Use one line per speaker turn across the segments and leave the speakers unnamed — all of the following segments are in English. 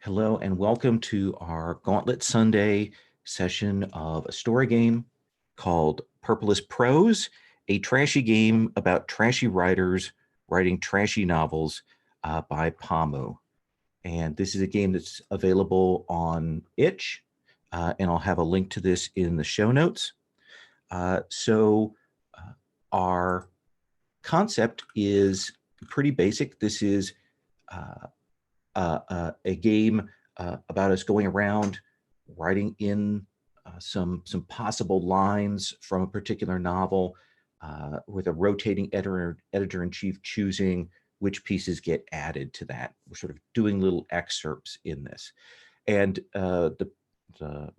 Hello and welcome to our Gauntlet Sunday session of a story game called Purplest Prose, a trashy game about trashy writers writing trashy novels by Pammu. And this is a game that's available on itch, and I'll have a link to this in the show notes. Our concept is pretty basic. This is a game about us going around writing in some possible lines from a particular novel with a rotating editor-in-chief choosing which pieces get added to that. We're sort of doing little excerpts in this. And the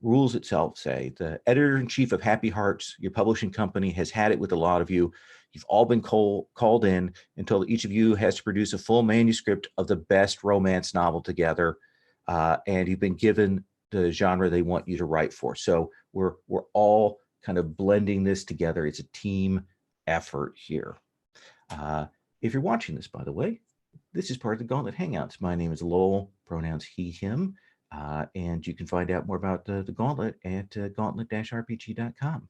rules itself say the editor-in-chief of Happy Hearts, your publishing company, has had it with a lot of you. You've all been called in until each of you has to produce a full manuscript of the best romance novel together, and you've been given the genre they want you to write for. So we're all kind of blending this together. It's a team effort here. If you're watching this, by the way, this is part of the Gauntlet Hangouts. My name is Lowell, pronouns he, him, and you can find out more about the Gauntlet at gauntlet-rpg.com.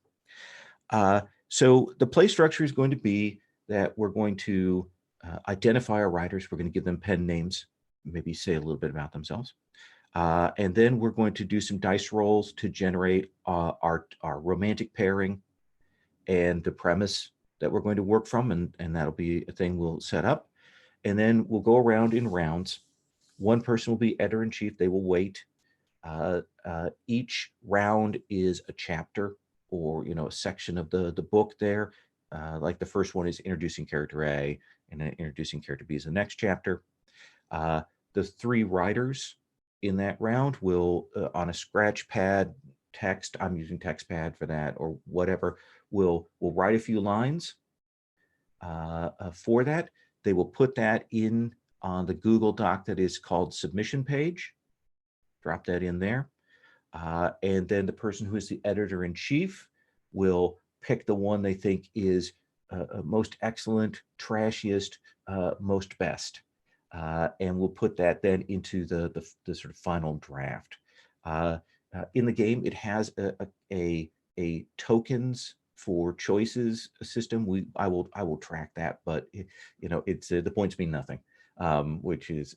So the play structure is going to be that we're going to identify our writers. We're going to give them pen names, maybe say a little bit about themselves. And then we're going to do some dice rolls to generate our romantic pairing and the premise that we're going to work from. And that'll be a thing we'll set up. And then we'll go around in rounds. One person will be editor-in-chief. They will wait. Each round is a chapter or a section of the book there. Like the first one is introducing character A, and then introducing character B is the next chapter. The three writers in that round will, on a scratch pad text, I'm using text pad for that or whatever, will write a few lines for that. They will put that in on the Google Doc that is called submission page, drop that in there. And then the person who is the editor-in-chief will pick the one they think is most excellent, trashiest, most best. And we'll put that then into the sort of final draft. In the game, it has a tokens for choices system. I will track that, but it's the points mean nothing, which is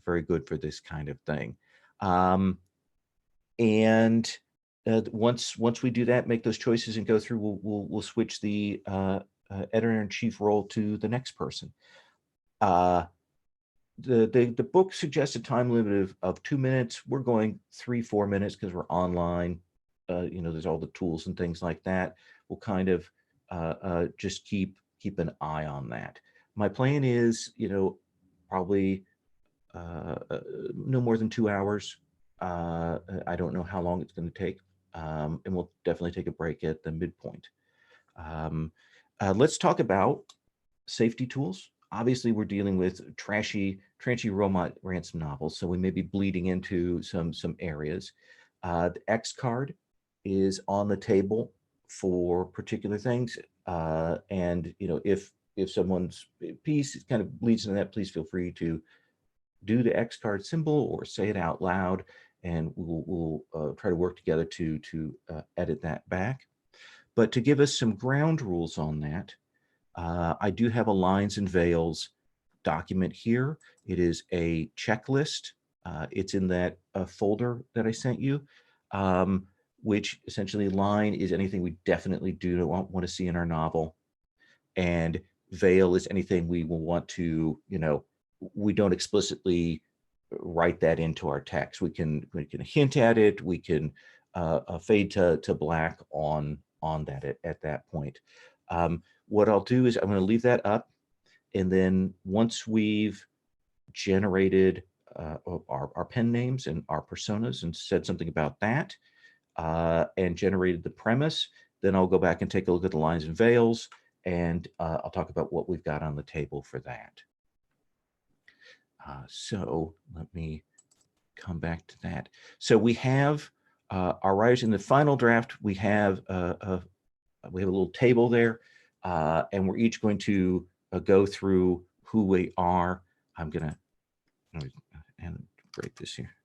very good for this kind of thing. And once we do that, make those choices and go through, we'll switch the editor-in-chief role to the next person. The book suggests a time limit of 2 minutes. We're going 3-4 minutes because we're online. There's all the tools and things like that. We'll kind of just keep an eye on that. My plan is, probably no more than 2 hours. I don't know how long it's going to take, and we'll definitely take a break at the midpoint. Let's talk about safety tools. Obviously, we're dealing with trashy romance novels, so we may be bleeding into some areas. The X card is on the table for particular things, and if someone's piece kind of bleeds into that, please feel free to do the X card symbol or say it out loud, and we'll try to work together to edit that back. But to give us some ground rules on that, I do have a lines and veils document here. It is a checklist. It's in that folder that I sent you, which essentially line is anything we definitely do want to see in our novel. And veil is anything we will want to, we don't explicitly write that into our text. We can hint at it. We can fade to black on that at that point. What I'll do is I'm going to leave that up, and then once we've generated our pen names and our personas and said something about that, and generated the premise, then I'll go back and take a look at the lines and veils, and I'll talk about what we've got on the table for that. So let me come back to that. So we have our writers in the final draft. We have a little table there, and we're each going to go through who we are. I'm gonna break this here.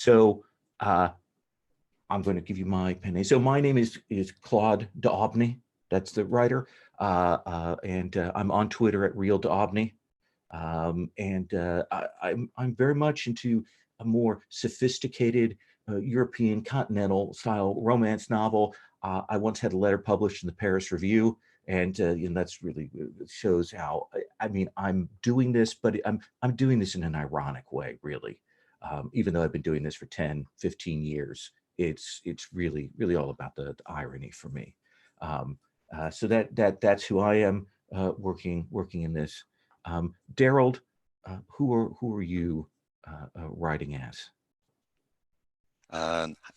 So I'm going to give you my pen name. So my name is Claude D'Aubney. That's the writer. And I'm on Twitter at Real D'Aubney. I'm very much into a more sophisticated European continental style romance novel. I once had a letter published in the Paris Review, and that's really shows how I mean I'm doing this, but I'm doing this in an ironic way, really. Even though I've been doing this for 10, 15 years, it's really all about the irony for me. So that's who I am working in this. Daryl, who are you writing as?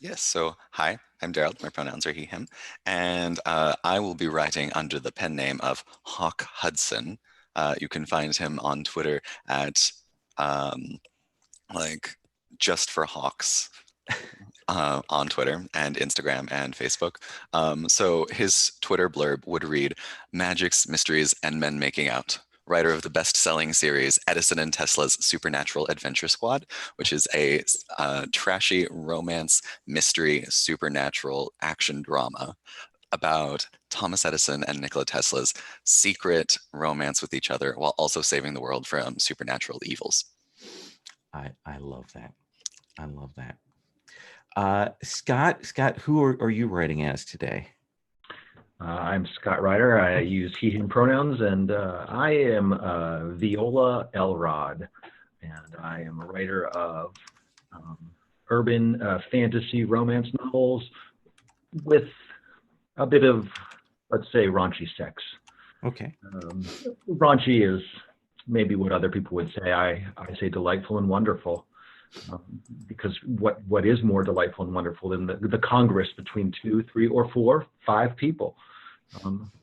Yes, so hi, I'm Daryl. My pronouns are he, him. And I will be writing under the pen name of Hawk Hudson. You can find him on Twitter at like just for hawks on Twitter and Instagram and Facebook. So his Twitter blurb would read, "Magics, mysteries, and men making out." Writer of the best-selling series Edison and Tesla's Supernatural Adventure Squad, which is a trashy romance, mystery, supernatural action drama about Thomas Edison and Nikola Tesla's secret romance with each other while also saving the world from supernatural evils.
I love that. I love that. Scott, who are you writing as today?
I'm Scott Ryder. I use he, him pronouns, and I am Viola Elrod, and I am a writer of urban fantasy romance novels with a bit of, let's say, raunchy sex.
Okay.
Raunchy is maybe what other people would say. I say delightful and wonderful. Because what is more delightful and wonderful than the congress between 2, 3, or 4, 5 people,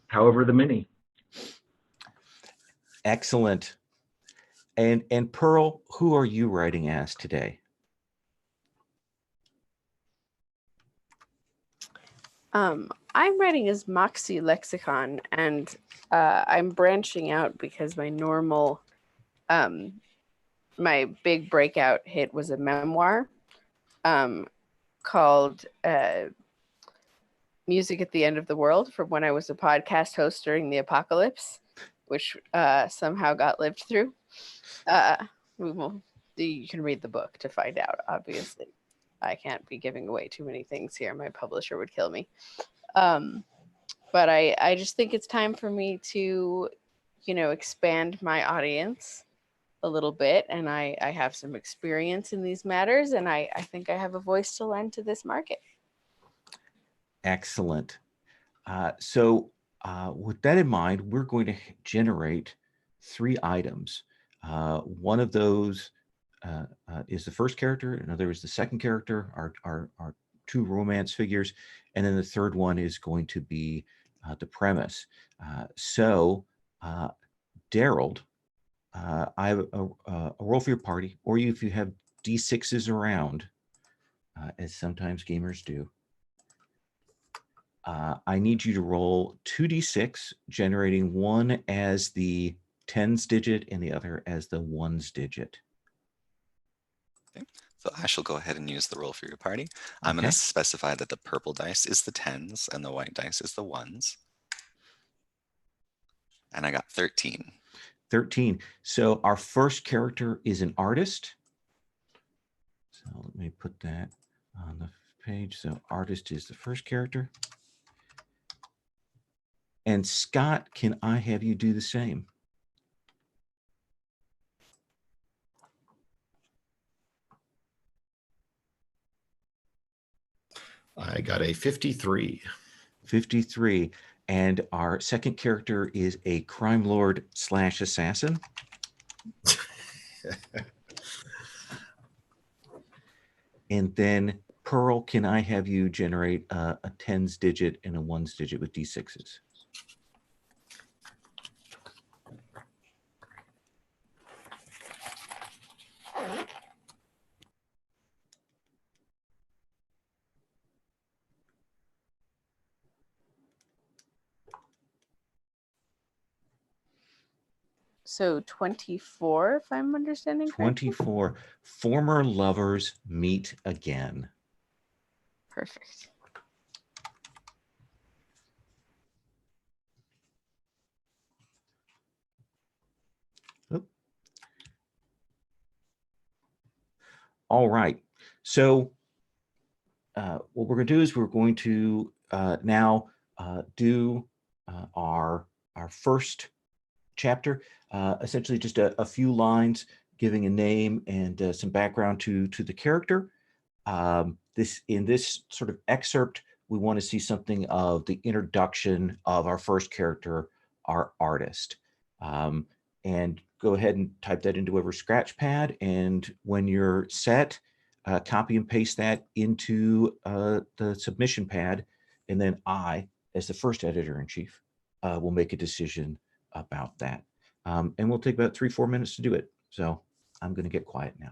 however the many.
Excellent. And Pearl, who are you writing as today?
I'm writing as Moxie Lexicon, and I'm branching out because my normal my big breakout hit was a memoir called Music at the End of the World, from when I was a podcast host during the apocalypse, which somehow got lived through. You can read the book to find out, obviously. I can't be giving away too many things here. My publisher would kill me. But I just think it's time for me to, expand my audience a little bit, and I have some experience in these matters, and I think I have a voice to lend to this market.
Excellent. So with that in mind, we're going to generate 3 items. One of those is the first character, another is the second character, our 2 romance figures, and then the third one is going to be the premise. So Daryl, I have a roll for your party, or if you have D6s around, as sometimes gamers do. I need you to roll 2d6, generating one as the tens digit and the other as the ones digit.
Okay. So I shall go ahead and use the roll for your party. I'm going to specify that the purple dice is the tens and the white dice is the ones. And I got 13.
13. So our first character is an artist. So let me put that on the page. So artist is the first character. And Scott, can I have you do the same?
I got a 53.
53. And our second character is a crime lord / assassin. And then Pearl, can I have you generate a tens digit and a ones digit with D6s?
So 24, if I'm understanding correctly.
24. Former lovers meet again.
Perfect.
Oop. All right. So what we're going to do is we're going to now do our first chapter, essentially just a few lines giving a name and some background to the character. In this sort of excerpt, we want to see something of the introduction of our first character, our artist. And go ahead and type that into whatever scratch pad. And when you're set, copy and paste that into the submission pad. And then I, as the first editor-in-chief, will make a decision about that. And we'll take about 3-4 minutes to do it. So I'm going to get quiet now.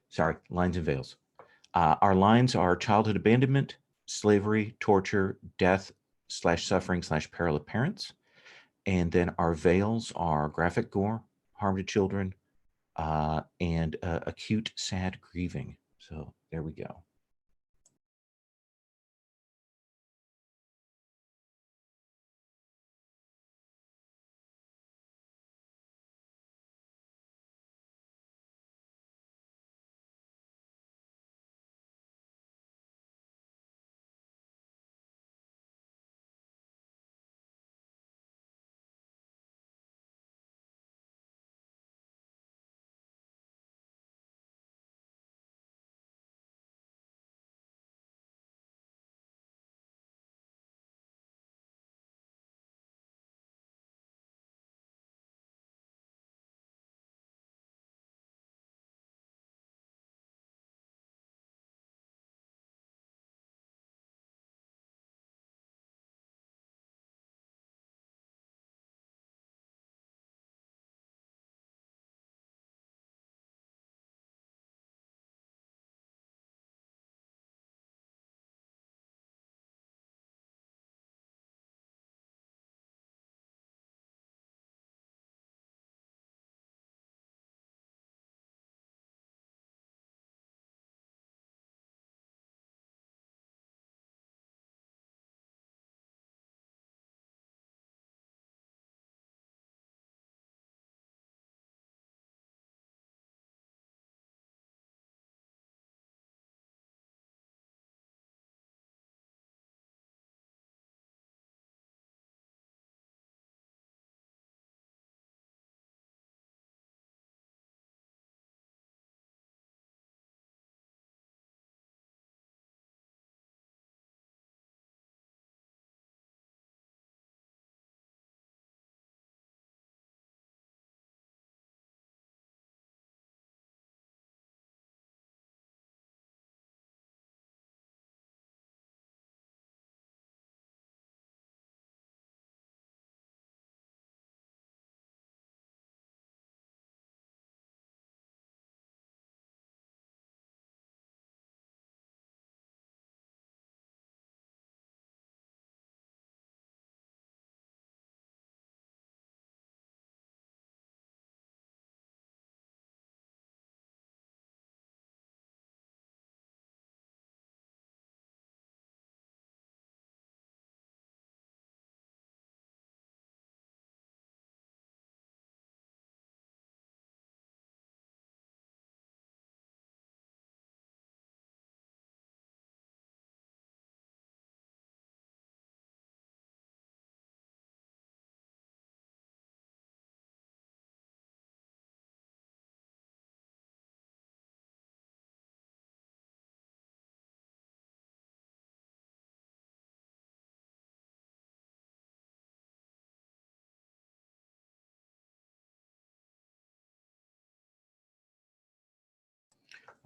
Sorry, lines and veils. Our lines are childhood abandonment, slavery, torture, death / suffering / peril of parents. And then our veils are graphic gore, harm to children, and acute sad grieving. So there we go.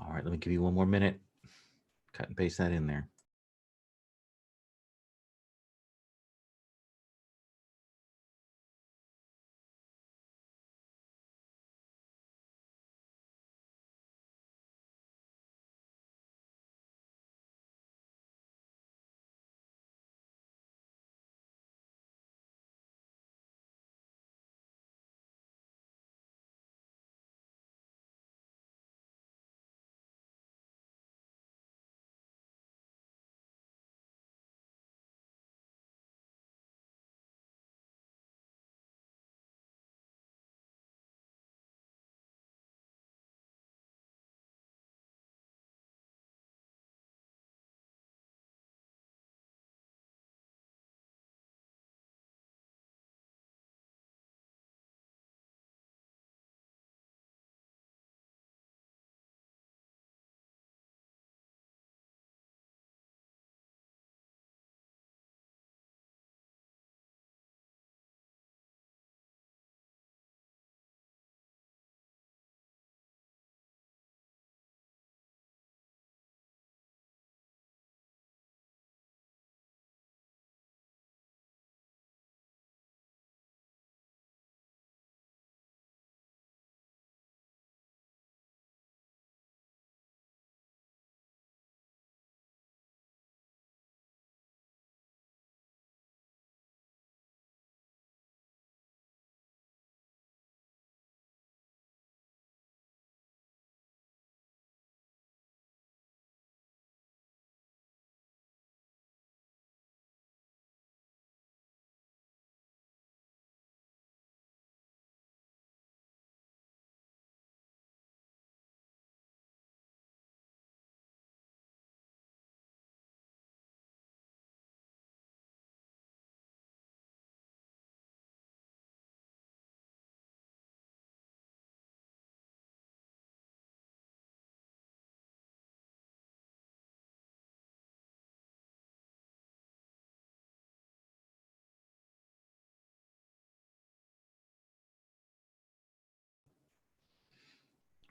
All right, let me give you one more minute. Cut and paste that in there.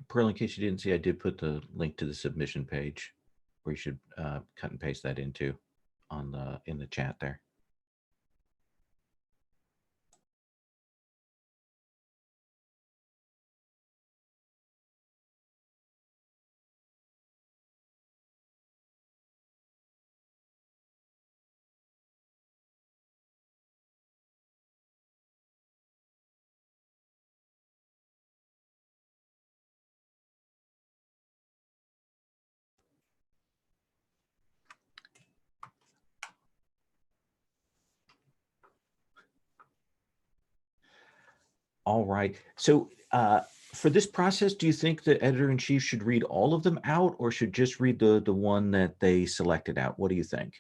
Pearl, in case you didn't see, I did put the link to the submission page where you should cut and paste that into in the chat there. All right. So for this process, do you think the editor-in-chief should read all of them out or should just read the one that they selected out? What do you think?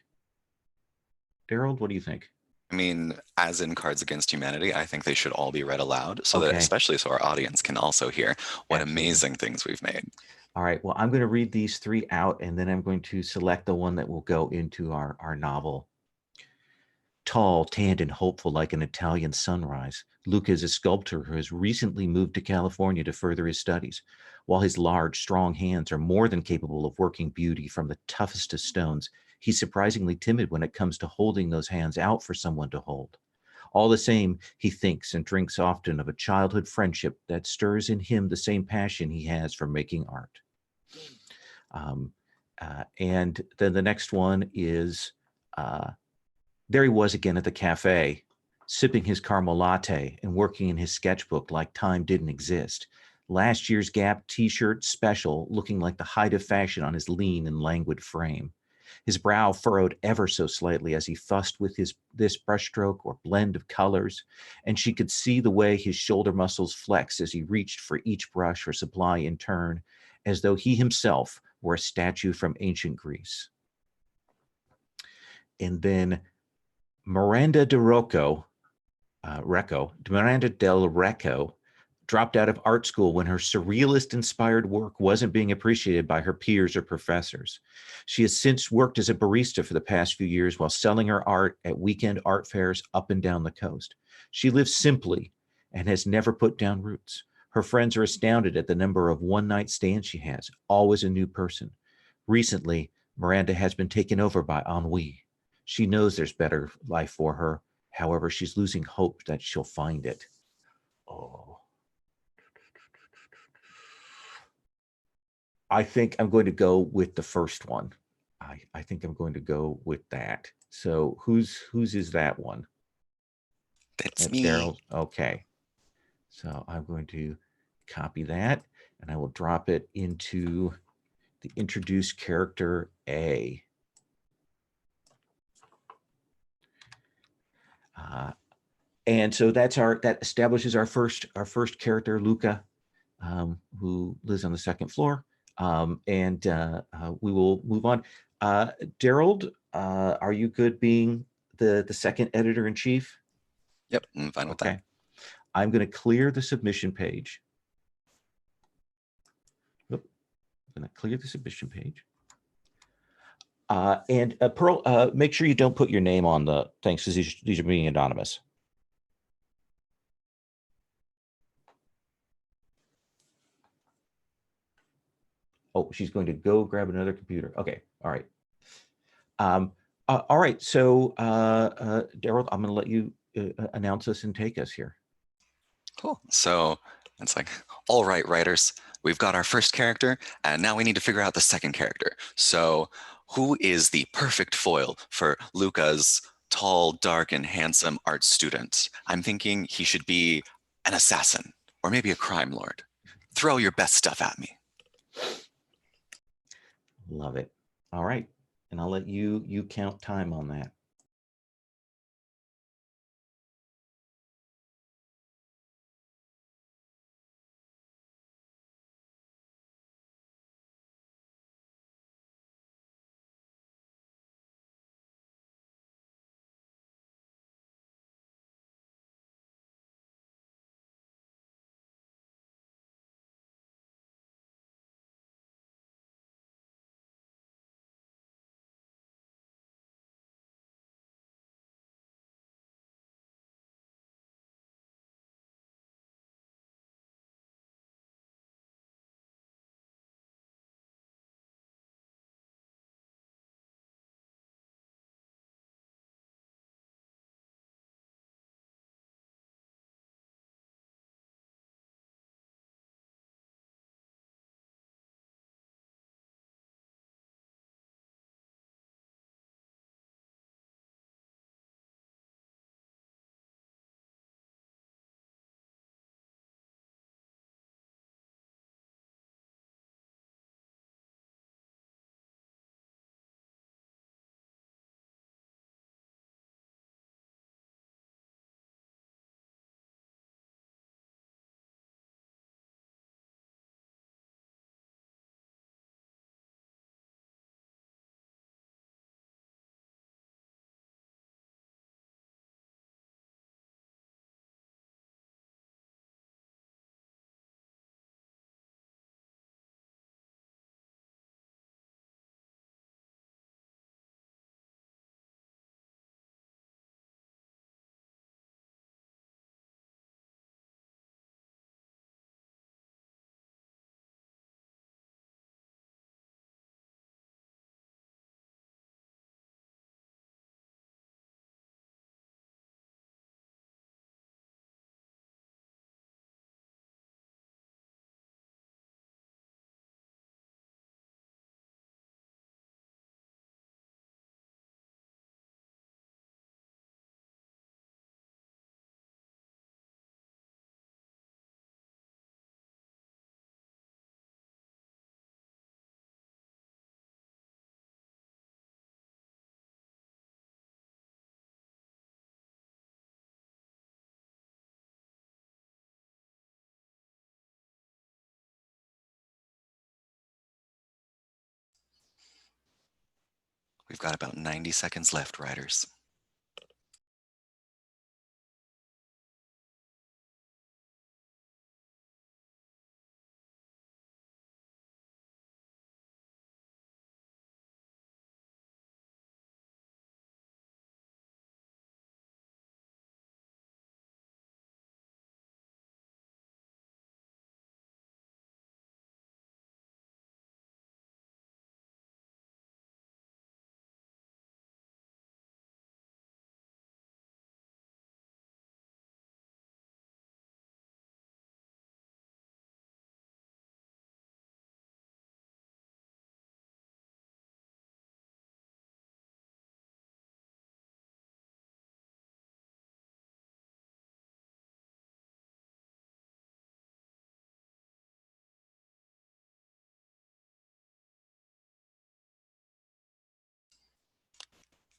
Daryl, what do you think?
I mean, as in Cards Against Humanity, I think they should all be read aloud so that,
Okay.
especially so our audience can also hear what
Absolutely.
amazing things we've made.
All right. Well, I'm going to read these 3 out, and then I'm going to select the one that will go into our novel. Tall, tanned, and hopeful like an Italian sunrise, Luca is a sculptor who has recently moved to California to further his studies. While his large, strong hands are more than capable of working beauty from the toughest of stones, he's surprisingly timid when it comes to holding those hands out for someone to hold. All the same, he thinks and drinks often of a childhood friendship that stirs in him the same passion he has for making art. And then the next one is, there he was again at the cafe, sipping his caramel latte and working in his sketchbook like time didn't exist. Last year's Gap t-shirt special looking like the height of fashion on his lean and languid frame. His brow furrowed ever so slightly as he fussed with this brushstroke or blend of colors, and she could see the way his shoulder muscles flexed as he reached for each brush or supply in turn, as though he himself were a statue from ancient Greece. And then Miranda del Recco dropped out of art school when her surrealist-inspired work wasn't being appreciated by her peers or professors. She has since worked as a barista for the past few years while selling her art at weekend art fairs up and down the coast. She lives simply and has never put down roots. Her friends are astounded at the number of one-night stands she has, always a new person. Recently, Miranda has been taken over by ennui. She knows there's better life for her. However, she's losing hope that she'll find it. Oh. I think I'm going to go with the first one. I think I'm going to go with that. So whose is that one?
That's me.
Daryl's. Okay. So I'm going to copy that and I will drop it into the introduce character A. And so that establishes our first character, Luca, who lives on the second floor. And we will move on. Daryl, are you good being the second editor in chief?
Yep, I'm fine with that.
I'm going to clear the submission page. I'm going to clear the submission page. And Pearl, make sure you don't put your name on the things because these are being anonymous. Oh, she's going to go grab another computer. Okay, all right. All right, so Daryl, I'm going to let you announce us and take us here.
Cool. So it's like, all right, writers, we've got our first character, and now we need to figure out the second character. So who is the perfect foil for Luca's tall, dark, and handsome art student? I'm thinking he should be an assassin or maybe a crime lord. Throw your best stuff at me.
Love it. All right. And I'll let you count time on that.
We've got about 90 seconds left, writers.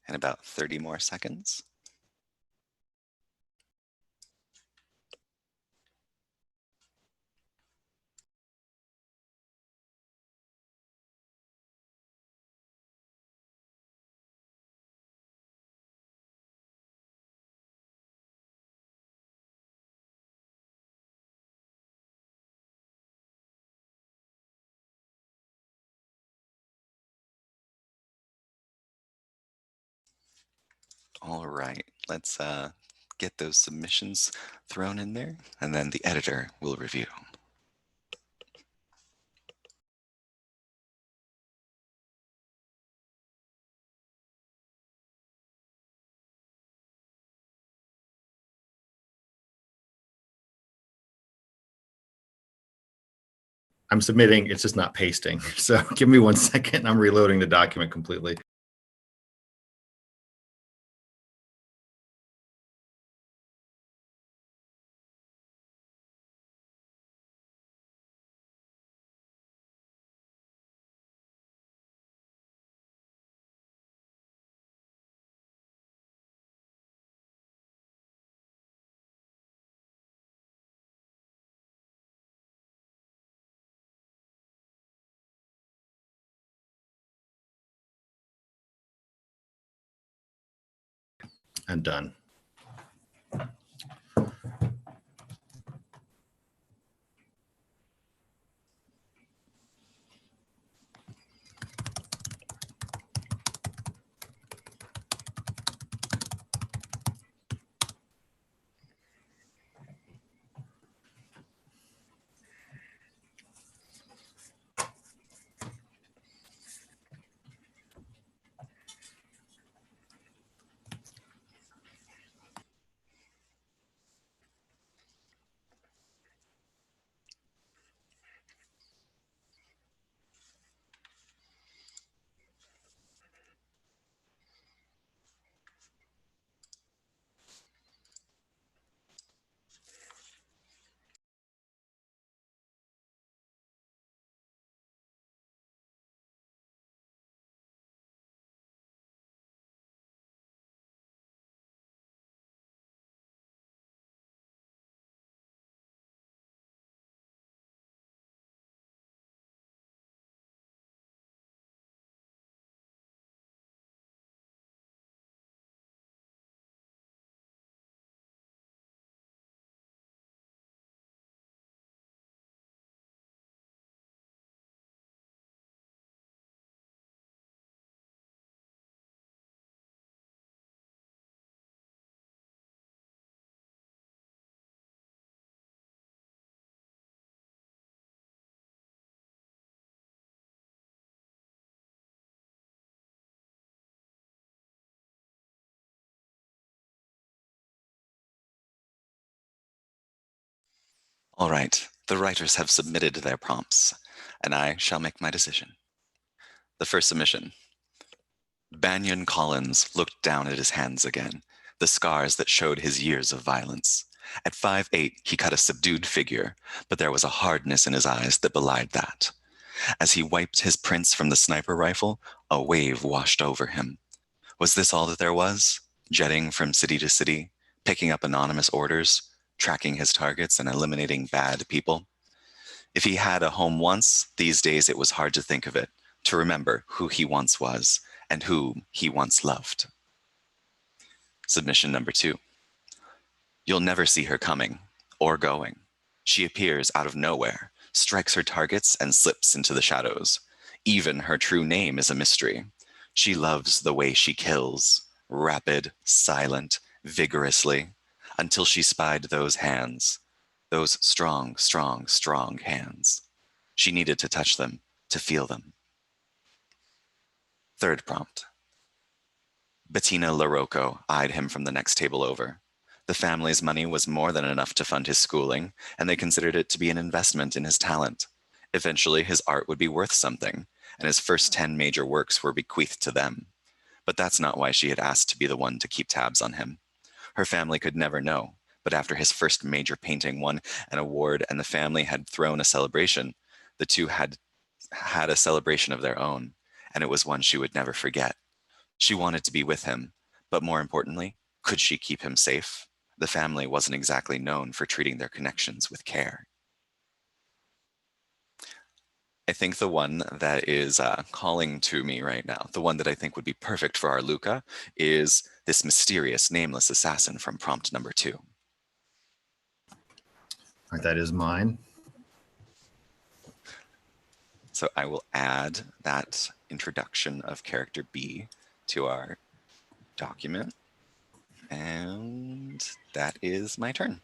In about 30 more seconds. All right, let's get those submissions thrown in there, and then the editor will review.
I'm submitting. It's just not pasting. So give me 1 second. I'm reloading the document completely. And done.
All right, the writers have submitted their prompts, and I shall make my decision. The first submission. Banyan Collins looked down at his hands again, the scars that showed his years of violence. At 5'8", he cut a subdued figure, but there was a hardness in his eyes that belied that. As he wiped his prints from the sniper rifle, a wave washed over him. Was this all that there was? Jetting from city to city, picking up anonymous orders, tracking his targets and eliminating bad people? If he had a home once, these days it was hard to think of it, to remember who he once was, and whom he once loved. Submission number 2. You'll never see her coming or going. She appears out of nowhere, strikes her targets, and slips into the shadows. Even her true name is a mystery. She loves the way she kills, rapid, silent, vigorously, until she spied those hands, those strong, strong, strong hands. She needed to touch them, to feel them. Third prompt. Bettina LaRocco eyed him from the next table over. The family's money was more than enough to fund his schooling, and they considered it to be an investment in his talent. Eventually, his art would be worth something, and his first 10 major works were bequeathed to them. But that's not why she had asked to be the one to keep tabs on him. Her family could never know, but after his first major painting won an award and the family had thrown a celebration, the two had a celebration of their own, and it was one she would never forget. She wanted to be with him, but more importantly, could she keep him safe? The family wasn't exactly known for treating their connections with care. I think the one that is calling to me right now, the one that I think would be perfect for our Luca, is this mysterious, nameless assassin from prompt number 2.
All right, that is mine.
So I will add that introduction of character B to our document. And that is my turn.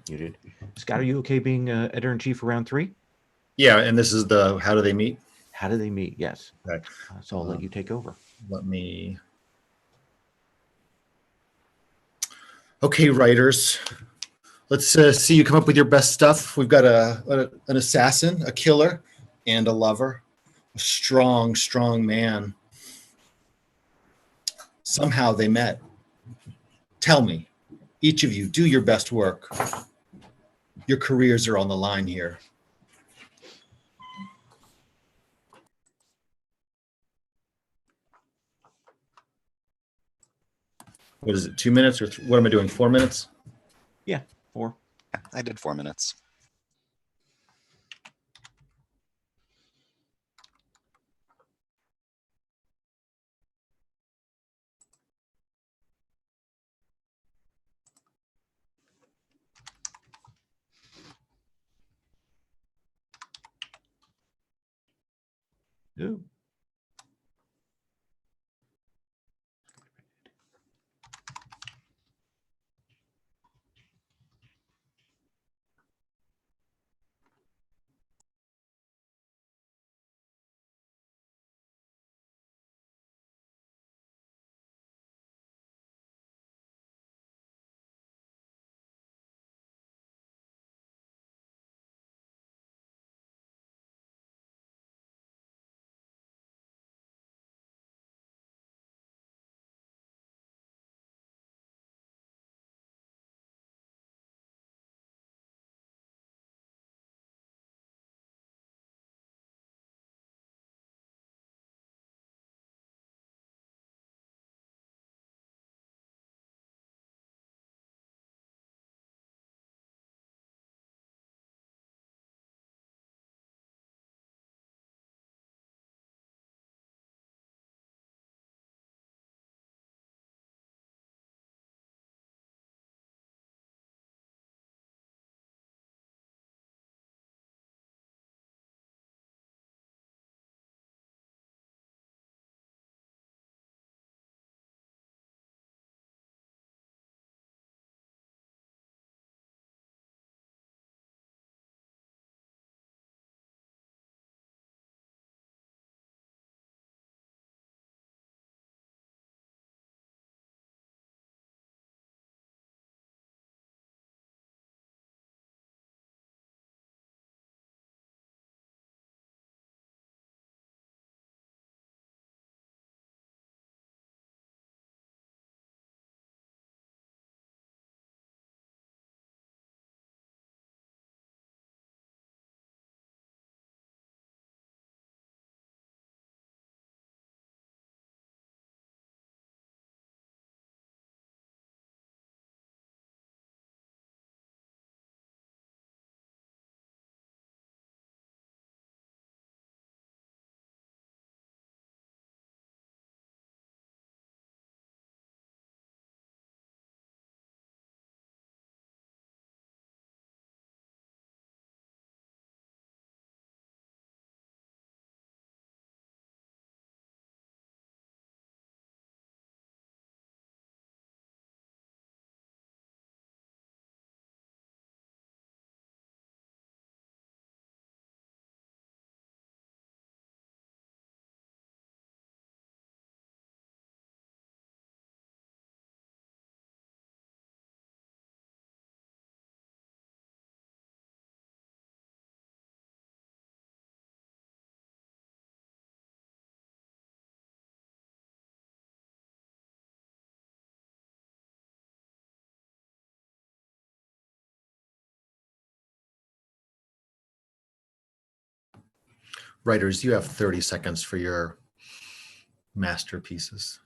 You did. Scott, are you okay being editor-in-chief for round 3?
Yeah, and this is the how do they meet?
How do they meet? Yes.
Okay.
So I'll let you take over.
Let me. Okay, writers. Let's see you come up with your best stuff. We've got an assassin, a killer, and a lover. A strong, strong man. Somehow they met. Tell me, each of you, do your best work. Your careers are on the line here. What is it, 2 minutes or what am I doing, 4 minutes?
Yeah, 4.
Yeah, I did 4 minutes.
Ooh.
Writers, you have 30 seconds for your masterpieces.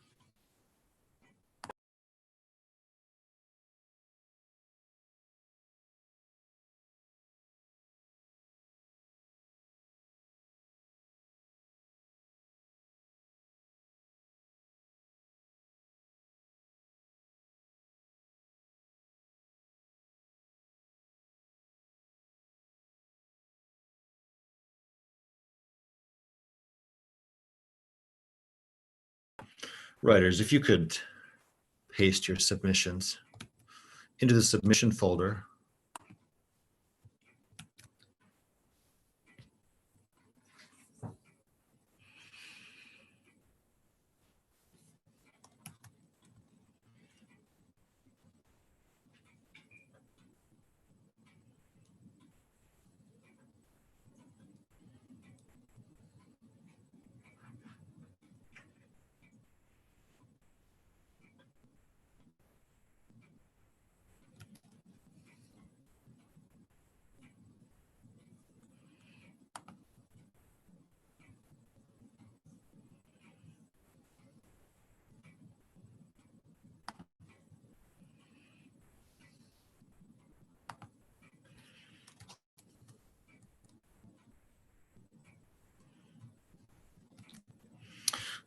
Writers, if you could paste your submissions into the submission folder.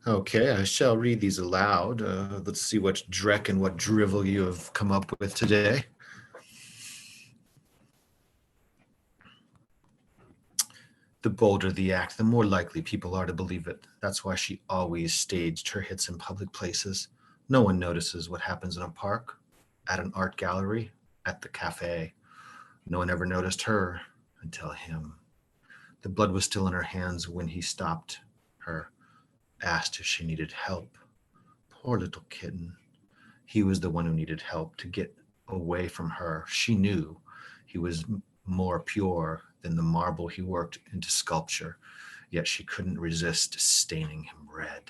Okay, I shall read these aloud. Let's see what dreck and what drivel you have come up with today. The bolder the act, the more likely people are to believe it. That's why she always staged her hits in public places. No one notices what happens in a park, at an art gallery, at the cafe. No one ever noticed her until him. The blood was still in her hands when he stopped her, asked if she needed help. Poor little kitten. He was the one who needed help to get away from her. She knew he was more pure than the marble he worked into sculpture, yet she couldn't resist staining him red.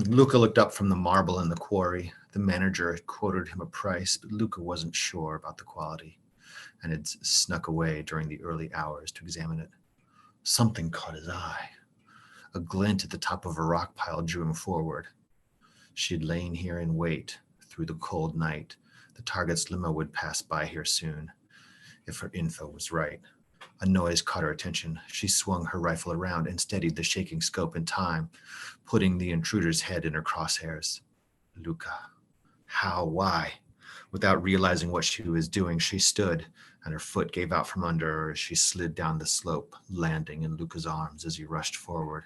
Luca looked up from the marble in the quarry. The manager had quoted him a price, but Luca wasn't sure about the quality and had snuck away during the early hours to examine it. Something caught his eye. A glint at the top of a rock pile drew him forward. She had lain here in wait through the cold night. The target's limo would pass by here soon, if her info was right. A noise caught her attention. She swung her rifle around and steadied the shaking scope in time, putting the intruder's head in her crosshairs. Luca. How? Why? Without realizing what she was doing, she stood, and her foot gave out from under her as she slid down the slope, landing in Luca's arms as he rushed forward.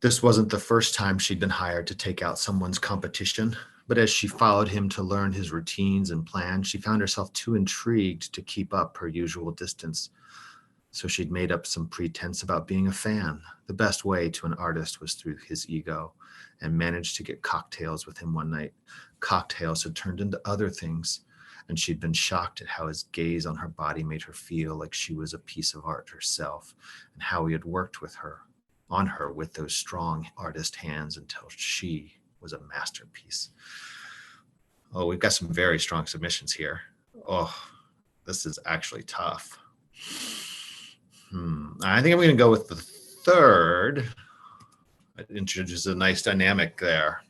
This wasn't the first time she'd been hired to take out someone's competition, but as she followed him to learn his routines and plans, she found herself too intrigued to keep up her usual distance. So she'd made up some pretense about being a fan. The best way to an artist was through his ego, and managed to get cocktails with him one night. Cocktails had turned into other things, and she'd been shocked at how his gaze on her body made her feel like she was a piece of art herself, and how he had worked on her with those strong artist hands until she was a masterpiece. Oh, we've got some very strong submissions here. Oh, this is actually tough. I think I'm going to go with the third. It introduces a nice dynamic there.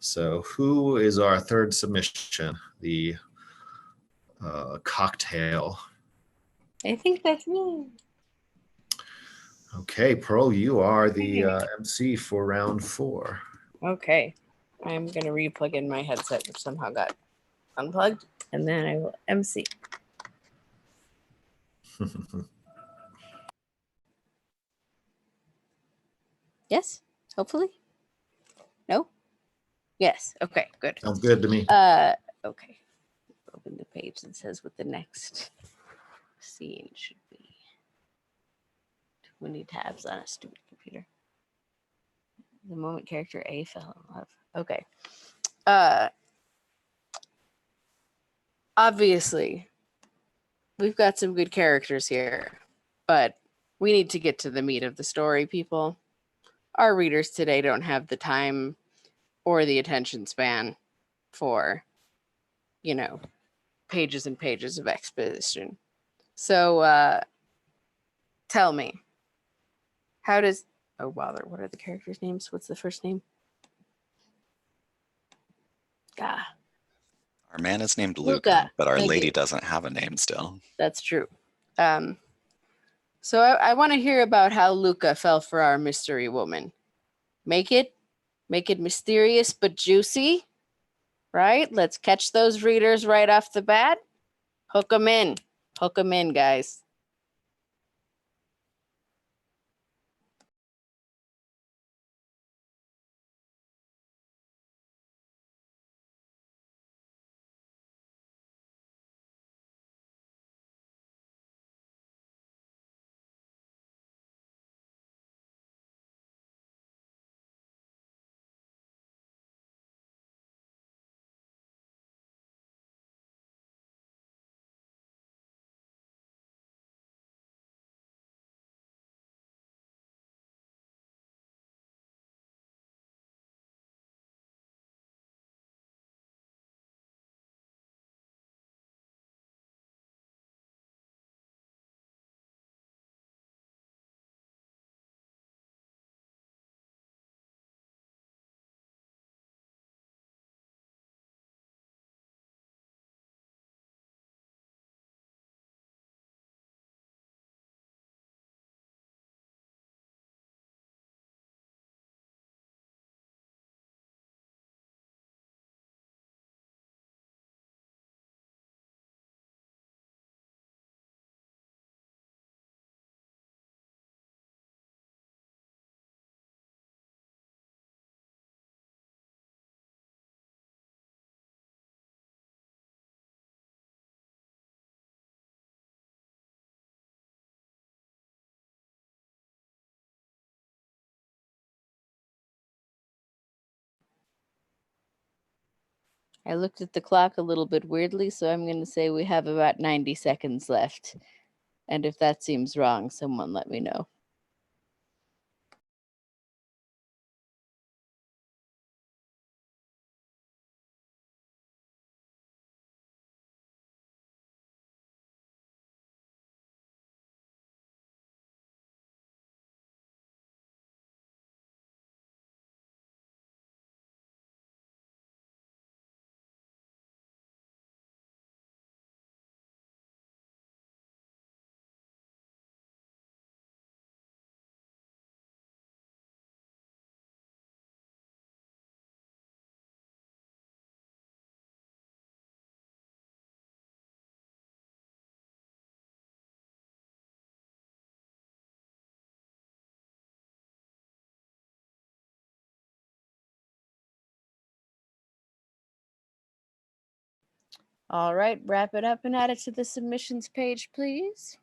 So who is our third submission? The cocktail.
I think that's me.
Okay, Pearl, you are the MC for round 4.
Okay. I'm going to re-plug in my headset, which somehow got unplugged, and then I will MC. Yes? Hopefully? No? Yes. Okay, good.
Sounds good to me.
Okay. Open the page that says what the next scene should be. Too many tabs on a stupid computer. The moment character A fell in love. Okay. Obviously, we've got some good characters here, but we need to get to the meat of the story, people. Our readers today don't have the time or the attention span for, pages and pages of exposition. So tell me, how does... Oh, wow, what are the characters' names? What's the first name? Ah,
Our man is named
Luca.
Luca, but our
Thank
lady
you.
doesn't have a name still.
That's true. So I want to hear about how Luca fell for our mystery woman. Make it mysterious but juicy, right? Let's catch those readers right off the bat. Hook them in, guys. I looked at the clock a little bit weirdly, so I'm going to say we have about 90 seconds left. And if that seems wrong, someone let me know. All right, wrap it up and add it to the submissions page, please.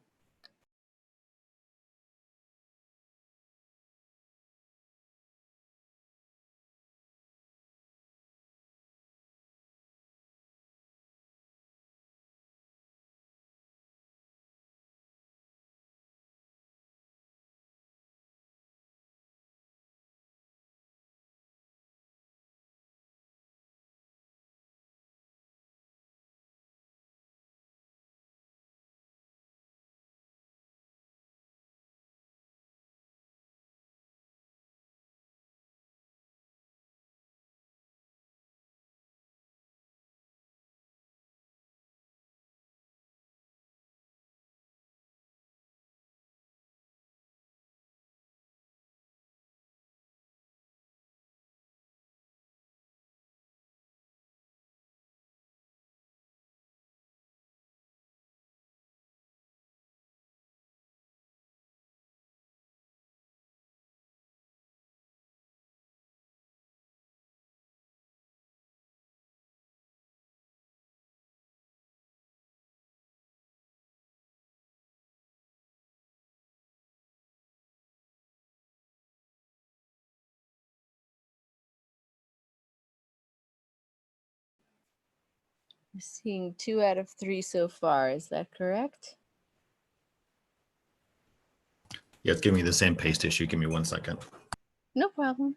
I'm seeing 2 out of 3 so far. Is that correct?
Yeah, it's giving me the same paste issue. Give me 1 second.
No problem.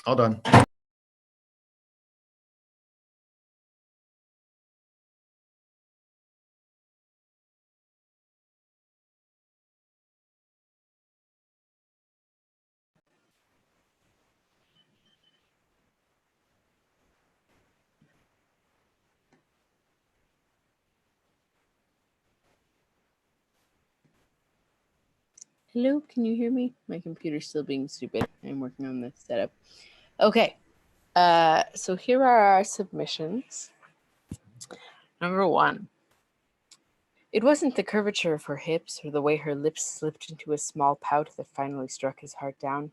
All done.
Hello, can you hear me? My computer's still being stupid. I'm working on this setup. Okay. So here are our submissions. Number 1. It wasn't the curvature of her hips or the way her lips slipped into a small pout that finally struck his heart down.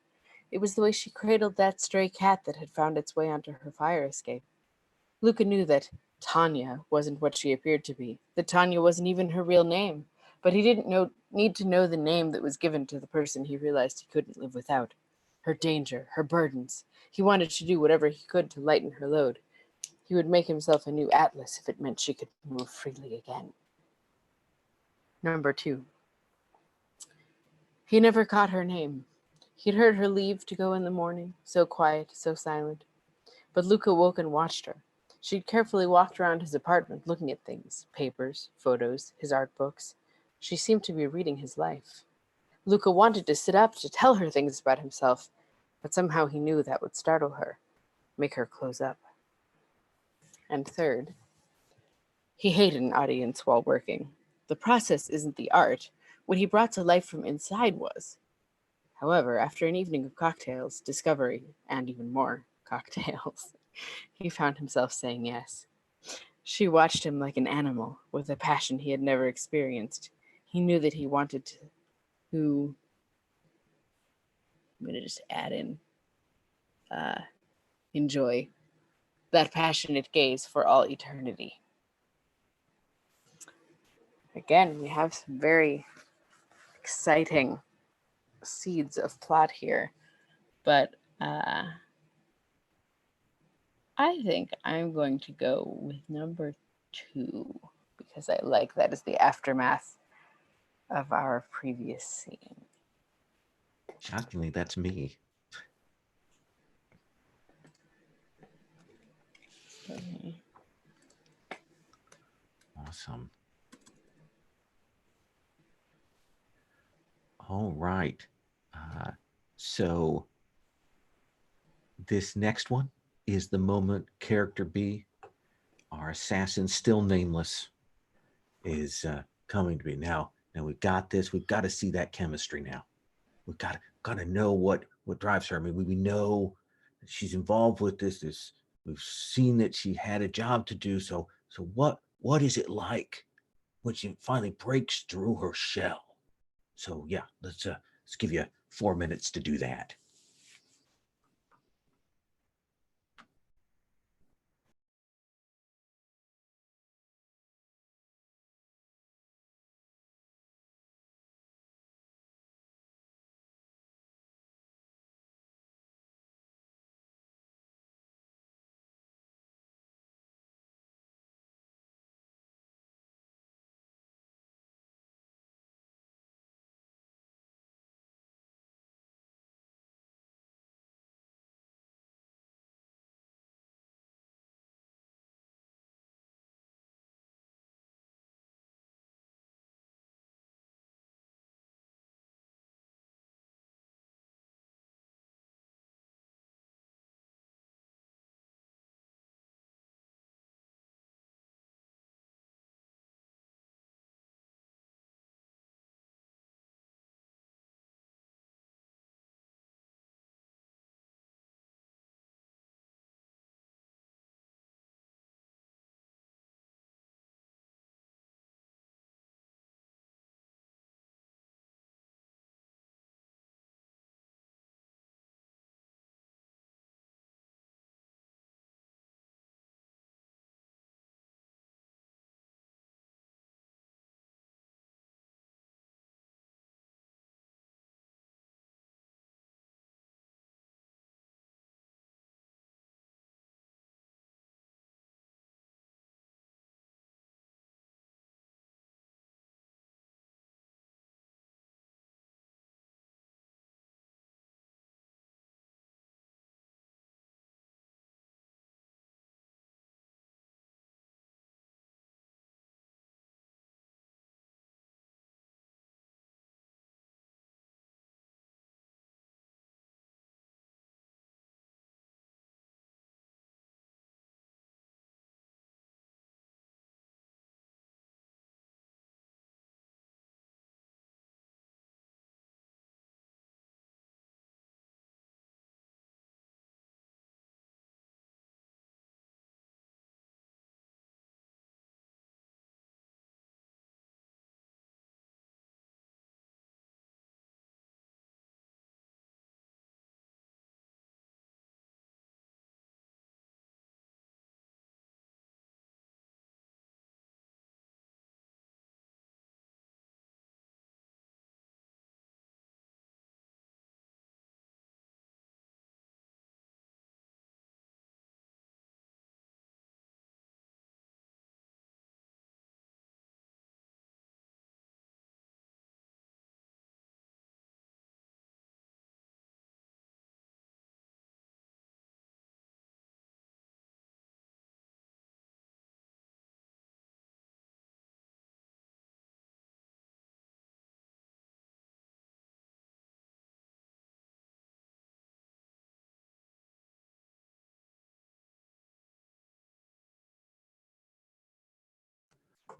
It was the way she cradled that stray cat that had found its way onto her fire escape. Luca knew that Tanya wasn't what she appeared to be, that Tanya wasn't even her real name, but he didn't need to know the name that was given to the person he realized he couldn't live without. Her danger, her burdens. He wanted to do whatever he could to lighten her load. He would make himself a new Atlas if it meant she could move freely again. Number 2. He never caught her name. He'd heard her leave to go in the morning, so quiet, so silent. But Luca woke and watched her. She'd carefully walked around his apartment looking at things, papers, photos, his art books. She seemed to be reading his life. Luca wanted to sit up to tell her things about himself, but somehow he knew that would startle her, make her close up. And 3rd, he hated an audience while working. The process isn't the art. What he brought to life from inside was. However, after an evening of cocktails, discovery, and even more cocktails, he found himself saying yes. She watched him like an animal, with a passion he had never experienced. He knew that he wanted to I'm going to just add in, enjoy that passionate gaze for all eternity. Again, we have some very exciting seeds of plot here, but I think I'm going to go with number 2 because I like that as the aftermath of our previous scene.
Shockingly, that's me.
Okay.
Awesome. All right. So this next one is the moment character B, our assassin, still nameless, is coming to me. Now we've got this. We've got to see that chemistry now. We've got to know what drives her. I mean, we know that she's involved with this. We've seen that she had a job to do. So what is it like when she finally breaks through her shell? So yeah, let's give you 4 minutes to do that.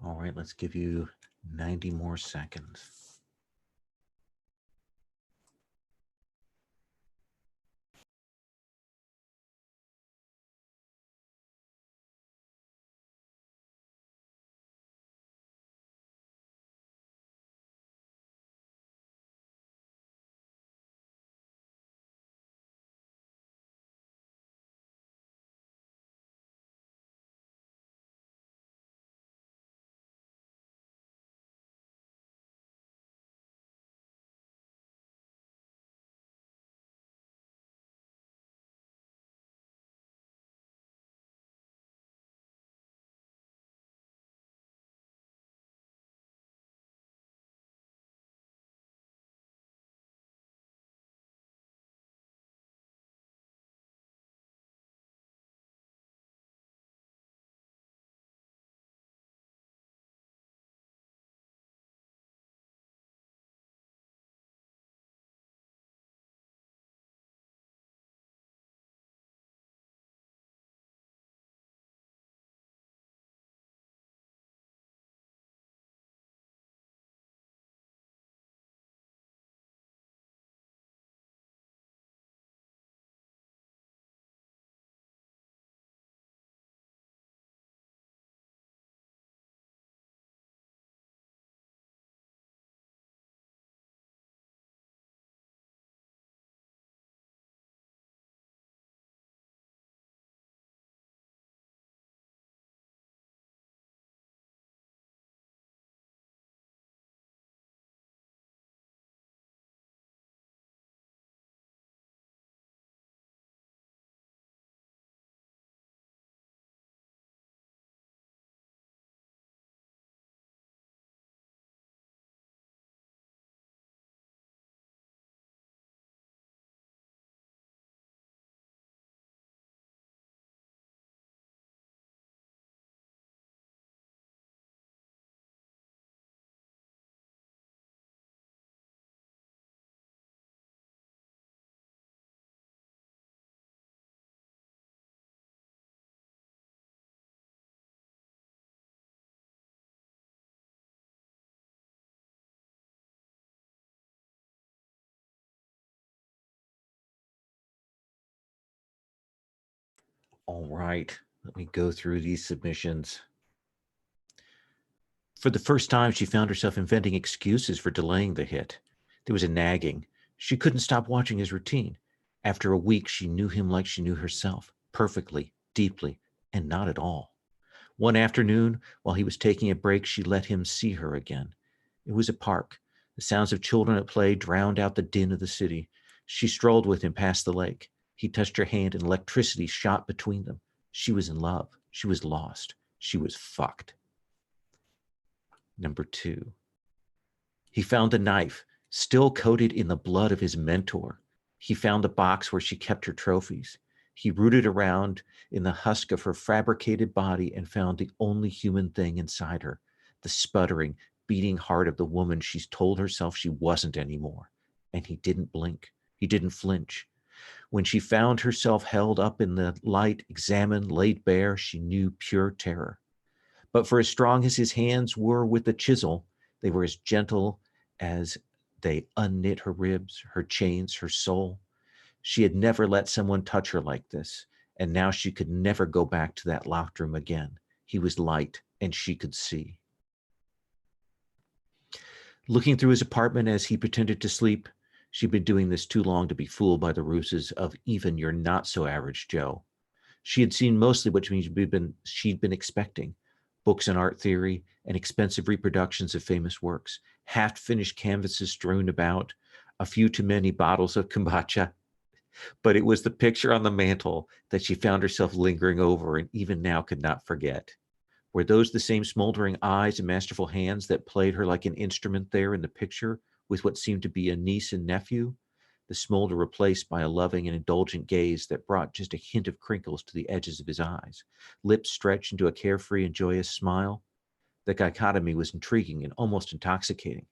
All right, let's give you 90 more seconds. All right, let me go through these submissions. For the first time, she found herself inventing excuses for delaying the hit. There was a nagging. She couldn't stop watching his routine. After a week, she knew him like she knew herself, perfectly, deeply, and not at all. One afternoon, while he was taking a break, she let him see her again. It was a park. The sounds of children at play drowned out the din of the city. She strolled with him past the lake. He touched her hand and electricity shot between them. She was in love. She was lost. She was fucked. Number 2. He found the knife, still coated in the blood of his mentor. He found the box where she kept her trophies. He rooted around in the husk of her fabricated body and found the only human thing inside her, the sputtering, beating heart of the woman she's told herself she wasn't anymore. And he didn't blink. He didn't flinch. When she found herself held up in the light, examined, laid bare, she knew pure terror. But for as strong as his hands were with the chisel, they were as gentle as they unknit her ribs, her chains, her soul. She had never let someone touch her like this, and now she could never go back to that locked room again. He was light, and she could see. Looking through his apartment as he pretended to sleep, she'd been doing this too long to be fooled by the ruses of even your not-so-average Joe. She had seen mostly what she'd been expecting: books on art theory and expensive reproductions of famous works, half-finished canvases strewn about, a few too many bottles of kombucha. But it was the picture on the mantle that she found herself lingering over and even now could not forget. Were those the same smoldering eyes and masterful hands that played her like an instrument there in the picture with what seemed to be a niece and nephew? The smolder replaced by a loving and indulgent gaze that brought just a hint of crinkles to the edges of his eyes, lips stretched into a carefree and joyous smile. The dichotomy was intriguing and almost intoxicating,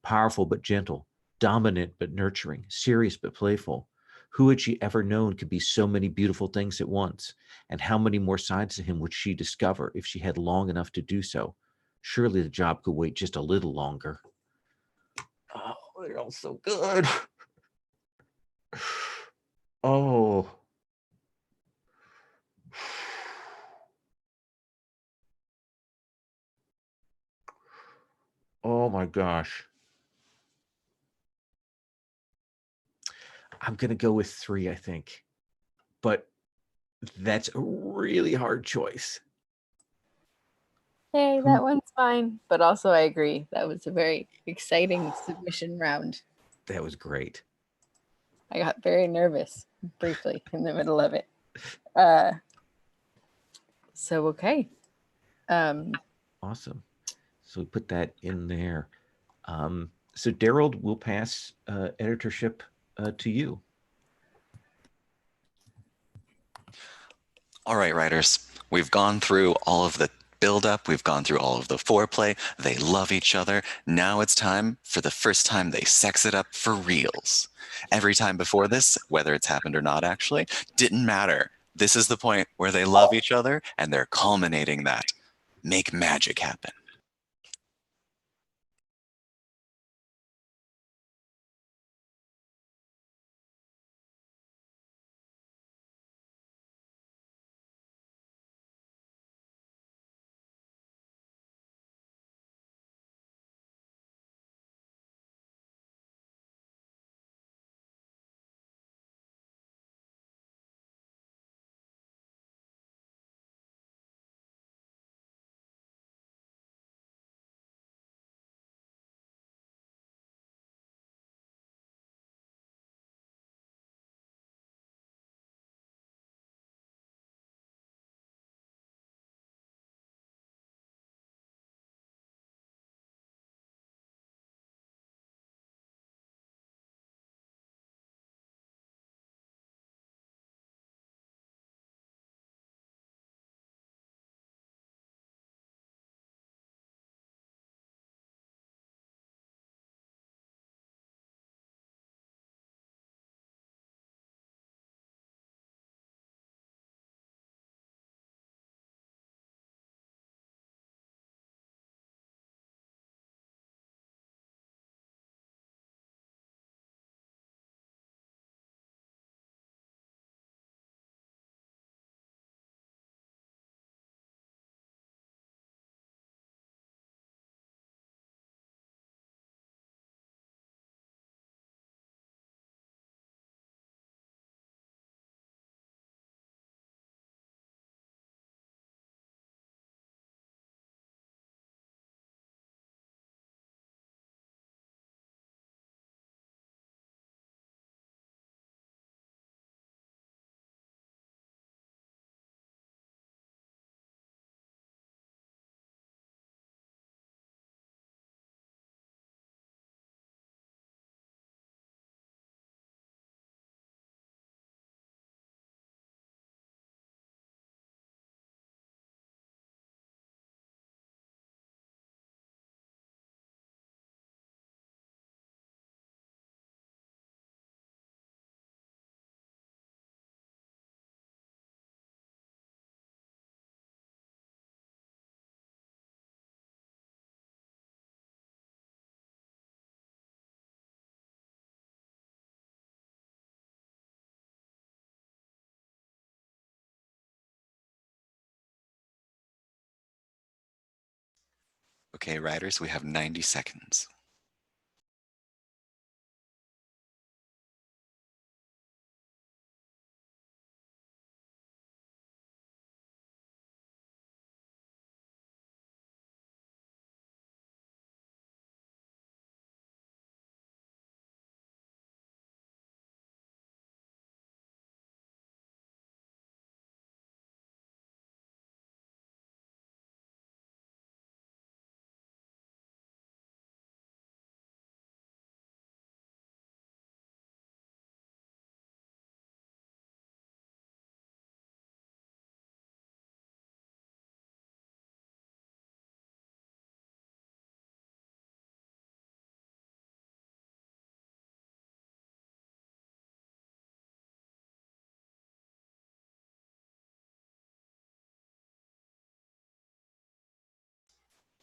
powerful but gentle, dominant but nurturing, serious but playful. Who had she ever known could be so many beautiful things at once? And how many more sides to him would she discover if she had long enough to do so? Surely the job could wait just a little longer. Oh, they're all so good. Oh. Oh my gosh. I'm going to go with 3, I think. But that's a really hard choice.
Hey, that one's fine. But also, I agree. That was a very exciting submission round.
That was great.
I got very nervous briefly in the middle of it. Okay.
Awesome. So we put that in there. So Daryl, we'll pass editorship to you.
All right, writers, we've gone through all of the build-up, we've gone through all of the foreplay, they love each other. Now it's time for the first time they sex it up for reals. Every time before this, whether it's happened or not actually, didn't matter. This is the point where they love each other and they're culminating that. Make magic happen. Okay, writers, we have 90 seconds.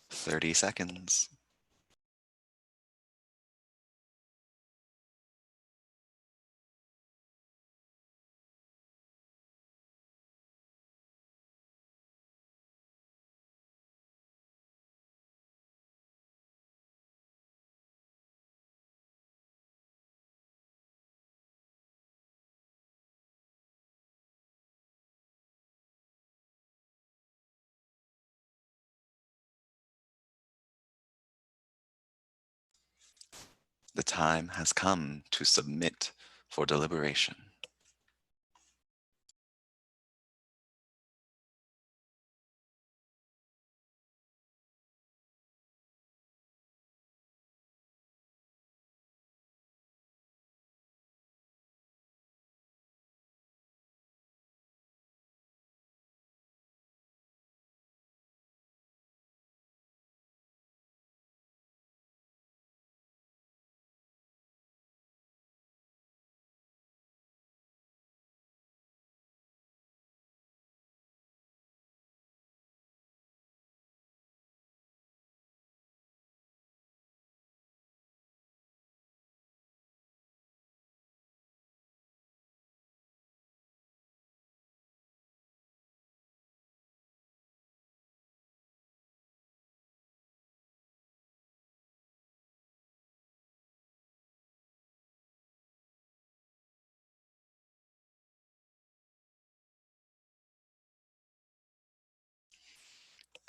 30 seconds. The time has come to submit for deliberation.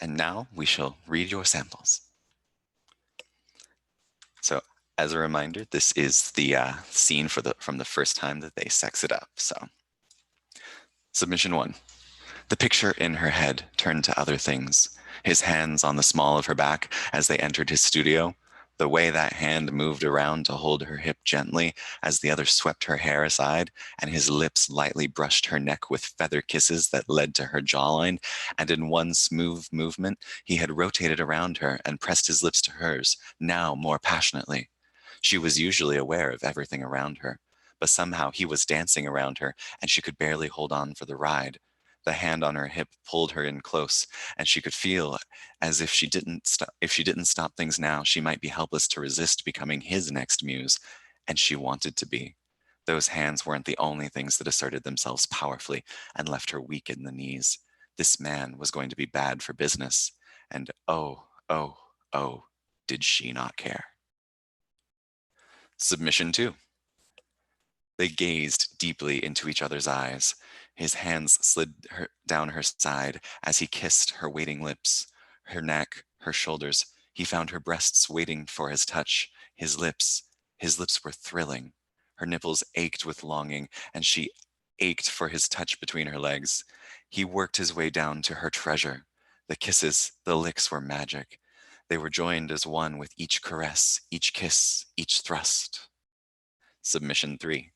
And now we shall read your samples. So as a reminder, this is the scene from the first time that they sex it up. So submission 1. The picture in her head turned to other things. His hands on the small of her back as they entered his studio. The way that hand moved around to hold her hip gently as the other swept her hair aside, and his lips lightly brushed her neck with feather kisses that led to her jawline, and in one smooth movement, he had rotated around her and pressed his lips to hers, now more passionately. She was usually aware of everything around her, but somehow he was dancing around her, and she could barely hold on for the ride. The hand on her hip pulled her in close, and she could feel as if she didn't stop things now, she might be helpless to resist becoming his next muse, and she wanted to be. Those hands weren't the only things that asserted themselves powerfully and left her weak in the knees. This man was going to be bad for business, and oh, oh, oh, did she not care. Submission 2. They gazed deeply into each other's eyes. His hands slid down her side as he kissed her waiting lips, her neck, her shoulders. He found her breasts waiting for his touch. His lips were thrilling. Her nipples ached with longing, and she ached for his touch between her legs. He worked his way down to her treasure. The kisses, the licks were magic. They were joined as one with each caress, each kiss, each thrust. Submission 3.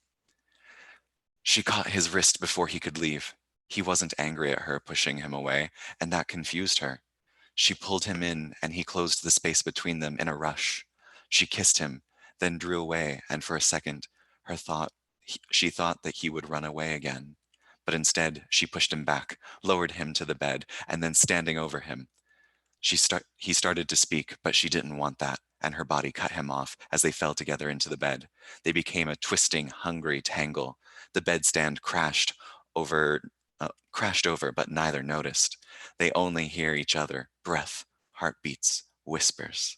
She caught his wrist before he could leave. He wasn't angry at her pushing him away, and that confused her. She pulled him in, and he closed the space between them in a rush. She kissed him, then drew away, and for a second, she thought that he would run away again. But instead, she pushed him back, lowered him to the bed, and then standing over him. He started to speak, but she didn't want that, and her body cut him off as they fell together into the bed. They became a twisting, hungry tangle. The bedstand crashed over, but neither noticed. They only hear each other, breath, heartbeats, whispers.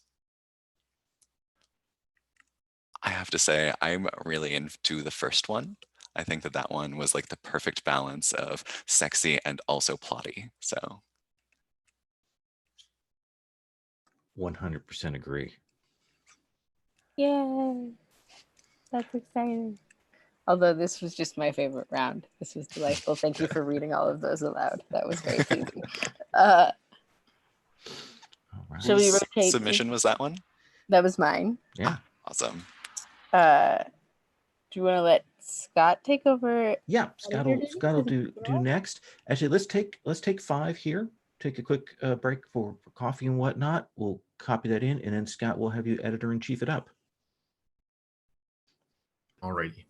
I have to say, I'm really into the first one. I think that one was like the perfect balance of sexy and also plotty. So
100% agree.
Yay. That's exciting. Although this was just my favorite round. This was delightful. Thank you for reading all of those aloud. That was very pleasing.
All right.
Shall we
whose
rotate?
submission was that one?
That was mine.
Yeah.
Awesome.
Do you want to let Scott take over?
Yeah. Scott will do next. Actually, let's take 5 here. Take a quick break for coffee and whatnot. We'll copy that in, and then Scott will have you editor-in-chief it up.
Alrighty.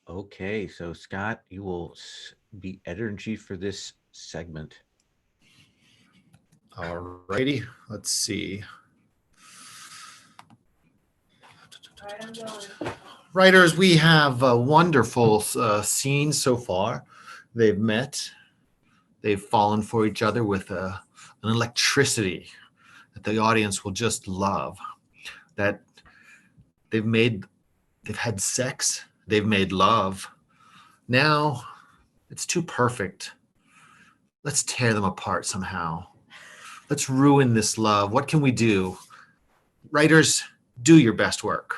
Okay, so Scott, you will be editor-in-chief for this segment.
All righty. Let's see. Writers, we have a wonderful scene so far. They've met. They've fallen for each other with an electricity that the audience will just love. That they've had sex. They've made love. Now it's too perfect. Let's tear them apart somehow. Let's ruin this love. What can we do? Writers, do your best work.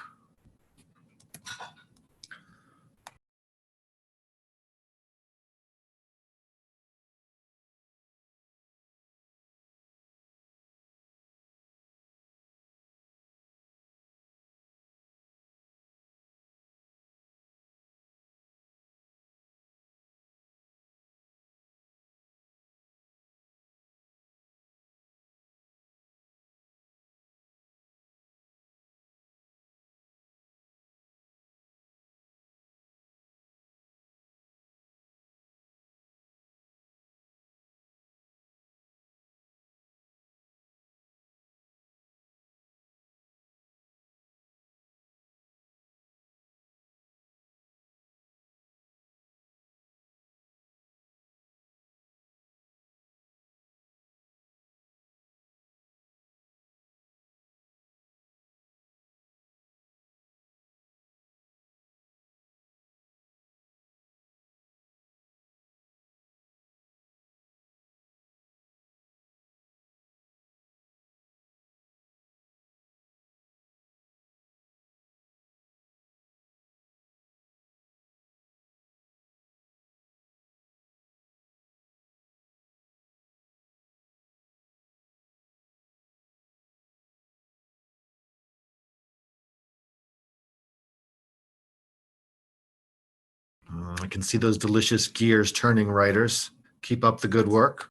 I can see those delicious gears turning, writers. Keep up the good work.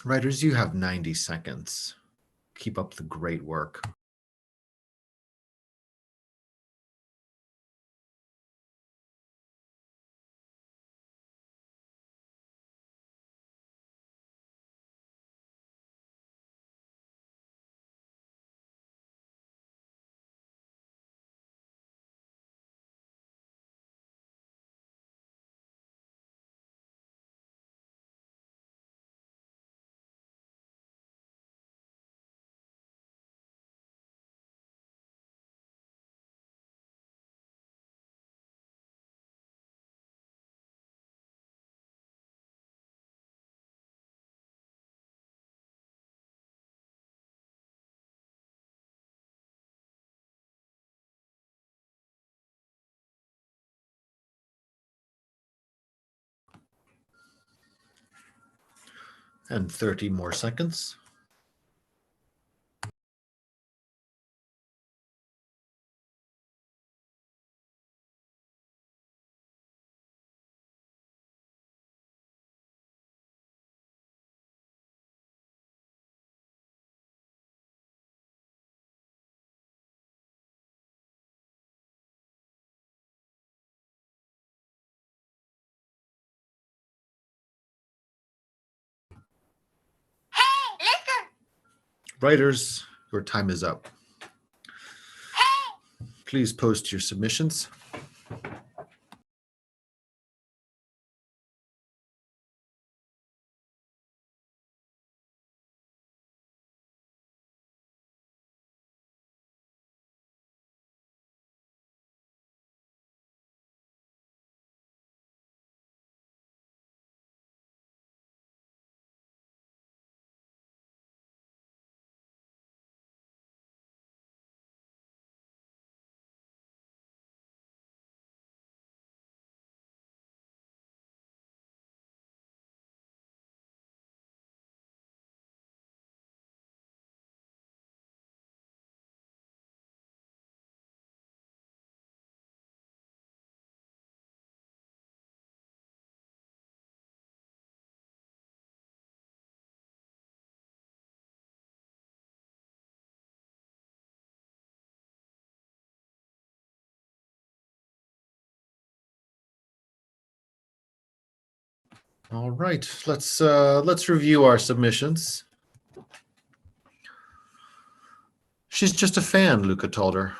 Writers, you have 90 seconds. Keep up the great work. And 30 more seconds. Writers, your time is up. Please post your submissions. All right, let's review our submissions. She's just a fan, Luca told her,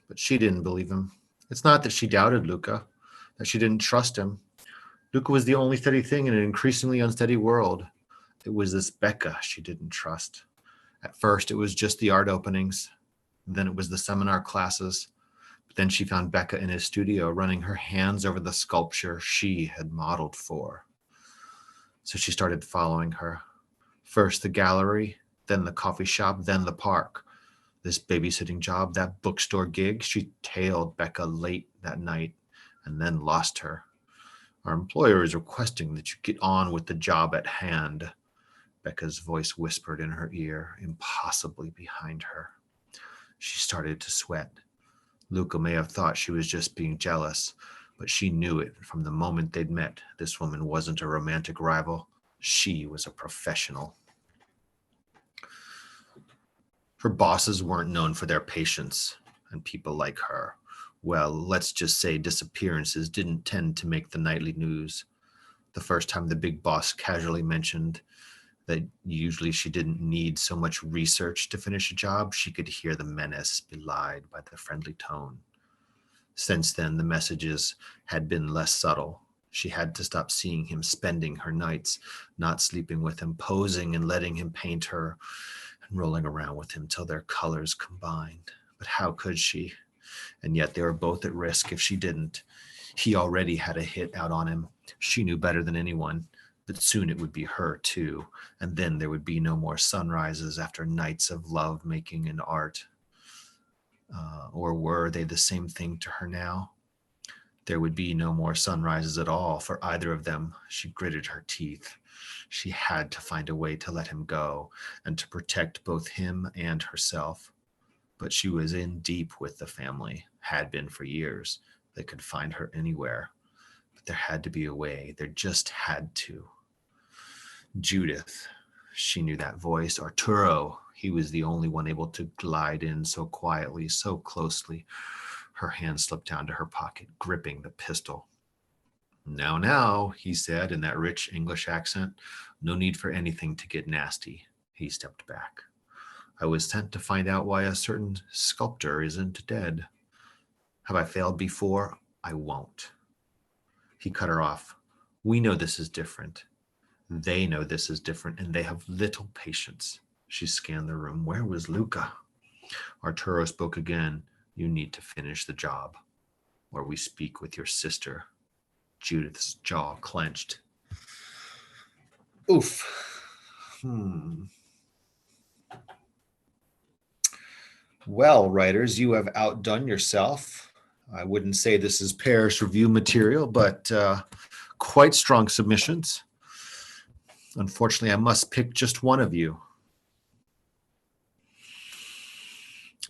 but she didn't believe him. It's not that she doubted Luca, that she didn't trust him. Luca was the only steady thing in an increasingly unsteady world. It was this Becca she didn't trust. At first, it was just the art openings. Then it was the seminar classes. But then she found Becca in his studio running her hands over the sculpture she had modeled for. So she started following her. First the gallery, then the coffee shop, then the park. This babysitting job, that bookstore gig, she tailed Becca late that night and then lost her. Our employer is requesting that you get on with the job at hand. Becca's voice whispered in her ear, impossibly behind her. She started to sweat. Luca may have thought she was just being jealous, but she knew it from the moment they'd met. This woman wasn't a romantic rival. She was a professional. Her bosses weren't known for their patience, and people like her, well, let's just say disappearances didn't tend to make the nightly news. The first time the big boss casually mentioned that usually she didn't need so much research to finish a job, she could hear the menace belied by the friendly tone. Since then, the messages had been less subtle. She had to stop seeing him spending her nights, not sleeping with him, posing and letting him paint her, and rolling around with him till their colors combined. But how could she? And yet they were both at risk if she didn't. He already had a hit out on him. She knew better than anyone that soon it would be her too. And then there would be no more sunrises after nights of love making and art. Or were they the same thing to her now? There would be no more sunrises at all for either of them. She gritted her teeth. She had to find a way to let him go and to protect both him and herself. But she was in deep with the family, had been for years. They could find her anywhere. But there had to be a way. There just had to. Judith, she knew that voice. Arturo, he was the only one able to glide in so quietly, so closely. Her hand slipped down to her pocket, gripping the pistol. Now, he said in that rich English accent, no need for anything to get nasty. He stepped back. I was sent to find out why a certain sculptor isn't dead. Have I failed before? I won't. He cut her off. We know this is different. They know this is different, and they have little patience. She scanned the room. Where was Luca? Arturo spoke again. You need to finish the job, or we speak with your sister. Judith's jaw clenched. Oof. Well, writers, you have outdone yourself. I wouldn't say this is Paris review material, but quite strong submissions. Unfortunately, I must pick just one of you.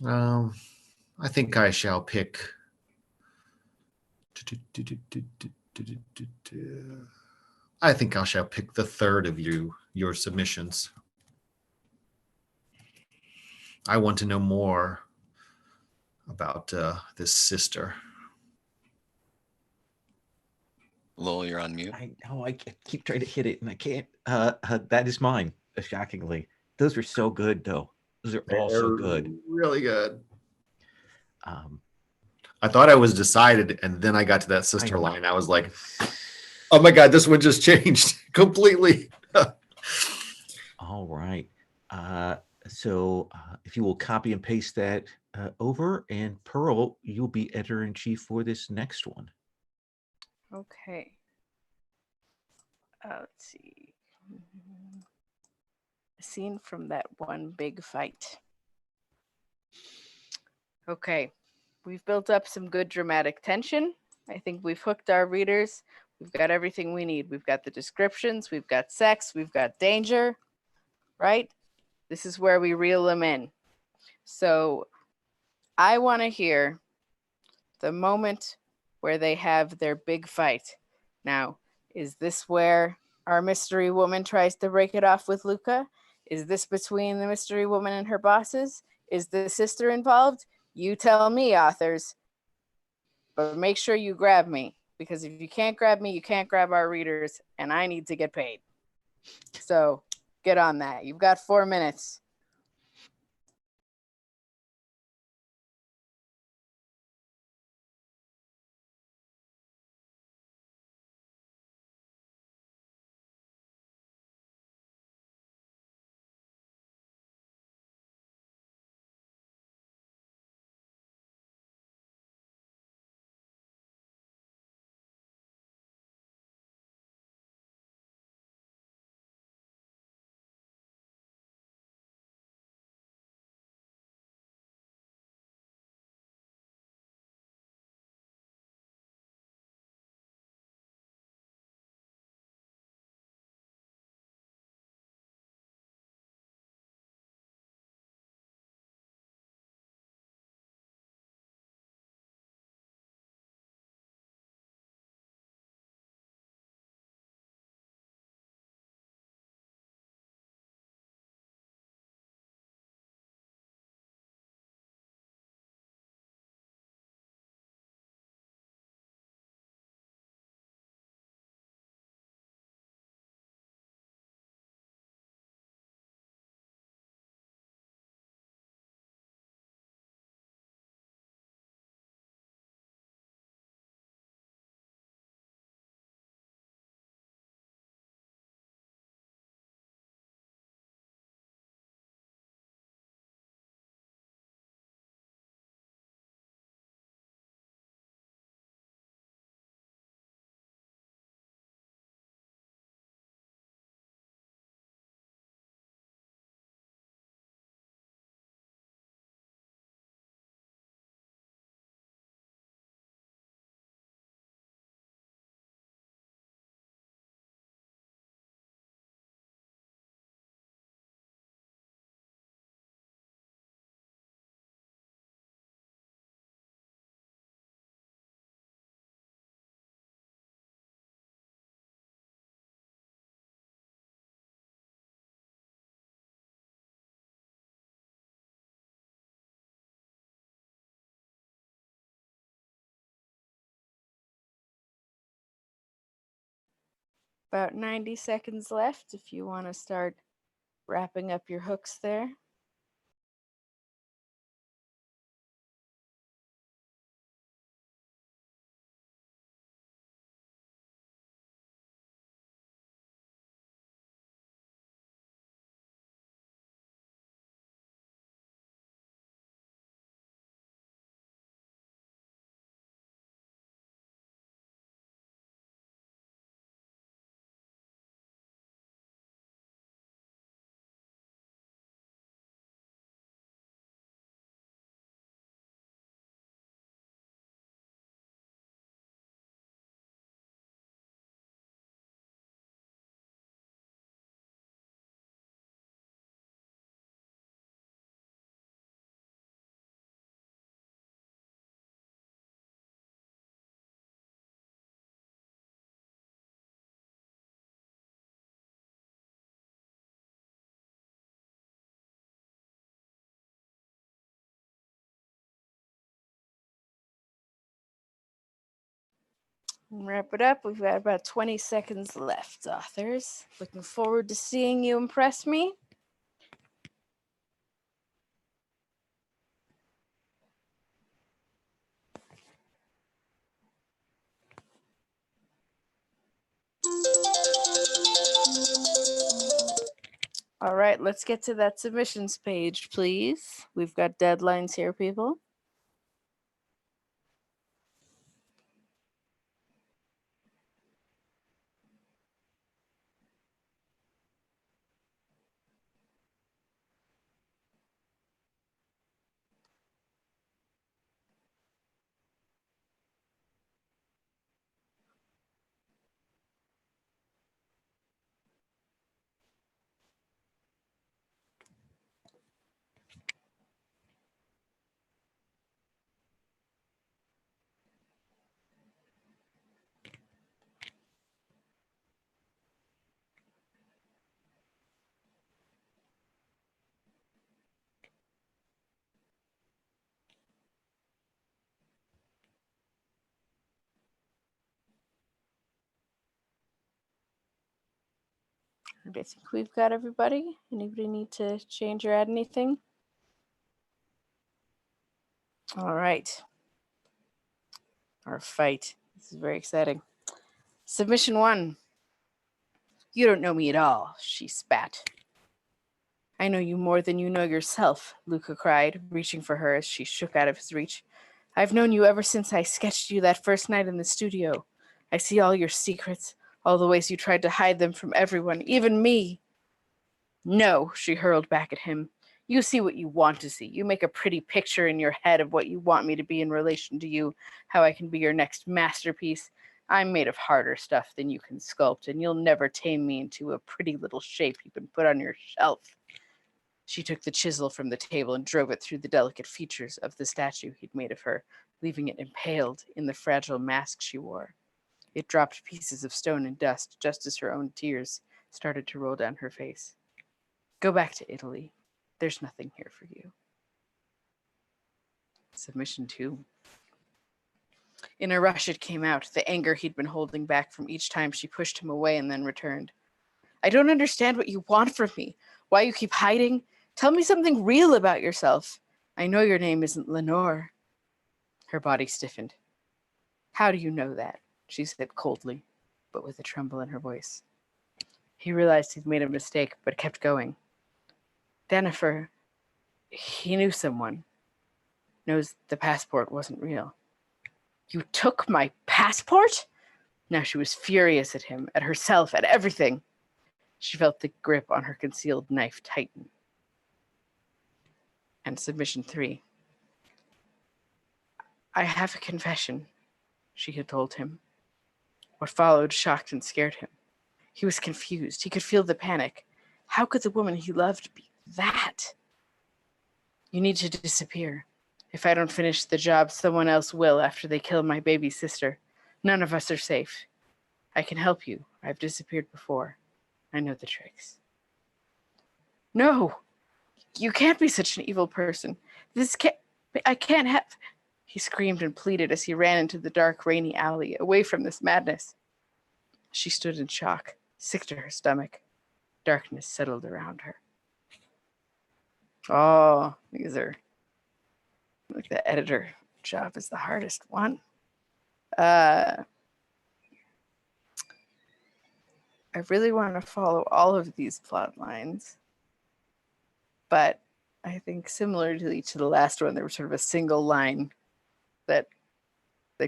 I think I shall pick. I think I shall pick the third of your submissions. I want to know more about this sister.
Lowell, you're on mute.
I know I keep trying to hit it and I can't. That is mine, shockingly. Those are so good, though. Those are all so good.
Really good.
Um,
I thought I was decided, and then I got to that sister
know.
line. I was like, oh my God, this one just changed completely.
all right. So if you will copy and paste that over, and Pearl, you'll be editor-in-chief for this next one.
Okay. Let's see. A scene from that one big fight. Okay. We've built up some good dramatic tension. I think we've hooked our readers. We've got everything we need. We've got the descriptions. We've got sex. We've got danger. Right? This is where we reel them in. So I want to hear the moment where they have their big fight. Now, is this where our mystery woman tries to break it off with Luca? Is this between the mystery woman and her bosses? Is the sister involved? You tell me, authors. But make sure you grab me, because if you can't grab me, you can't grab our readers, and I need to get paid. So get on that. You've got 4 minutes. About 90 seconds left if you want to start wrapping up your hooks there. Wrap it up. We've got about 20 seconds left, authors. Looking forward to seeing you impress me. All right, let's get to that submissions page, please. We've got deadlines here, people. I think we've got everybody. Anybody need to change or add anything? All right. Our fight. This is very exciting. Submission 1. You don't know me at all, she spat. I know you more than you know yourself, Luca cried, reaching for her as she shook out of his reach. I've known you ever since I sketched you that first night in the studio. I see all your secrets, all the ways you tried to hide them from everyone, even me. No, she hurled back at him. You see what you want to see. You make a pretty picture in your head of what you want me to be in relation to you, how I can be your next masterpiece. I'm made of harder stuff than you can sculpt, and you'll never tame me into a pretty little shape you can put on your shelf. She took the chisel from the table and drove it through the delicate features of the statue he'd made of her, leaving it impaled in the fragile mask she wore. It dropped pieces of stone and dust just as her own tears started to roll down her face. Go back to Italy. There's nothing here for you. Submission 2. In a rush, it came out, the anger he'd been holding back from each time she pushed him away and then returned. I don't understand what you want from me, why you keep hiding. Tell me something real about yourself. I know your name isn't Lenore. Her body stiffened. How do you know that? She said coldly, but with a tremble in her voice. He realized he'd made a mistake, but kept going. Danifer, he knew someone. Knows the passport wasn't real. You took my passport? Now she was furious at him, at herself, at everything. She felt the grip on her concealed knife tighten. And submission 3. I have a confession, she had told him. What followed shocked and scared him. He was confused. He could feel the panic. How could the woman he loved be that? You need to disappear. If I don't finish the job, someone else will after they kill my baby sister. None of us are safe. I can help you. I've disappeared before. I know the tricks. No, you can't be such an evil person. I can't have... He screamed and pleaded as he ran into the dark, rainy alley, away from this madness. She stood in shock, sick to her stomach. Darkness settled around her. Oh, these are... Like the editor job is the hardest one. I really want to follow all of these plot lines, but I think similarly to the last one, there was sort of a single line that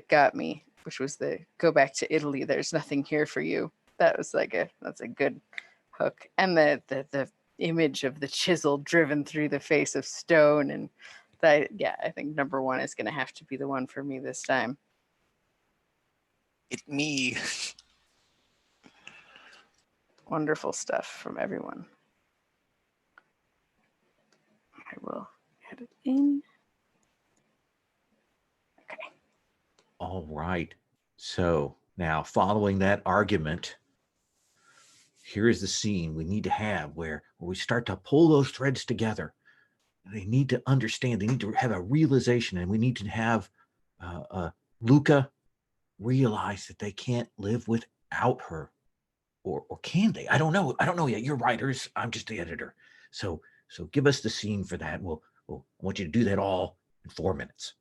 got me, which was the "Go back to Italy. There's nothing here for you." That was that's a good hook, and the image of the chisel driven through the face of stone, and I think number 1 is going to have to be the one for me this time.
It's me.
Wonderful stuff from everyone. I will add it in. Okay.
All right. So now, following that argument, here is the scene we need to have where we start to pull those threads together. They need to understand, they need to have a realization, and we need to have Luca realize that they can't live without her. Or can they? I don't know. I don't know yet. You're writers. I'm just the editor. So give us the scene for that. I want you to do that all in 4 minutes.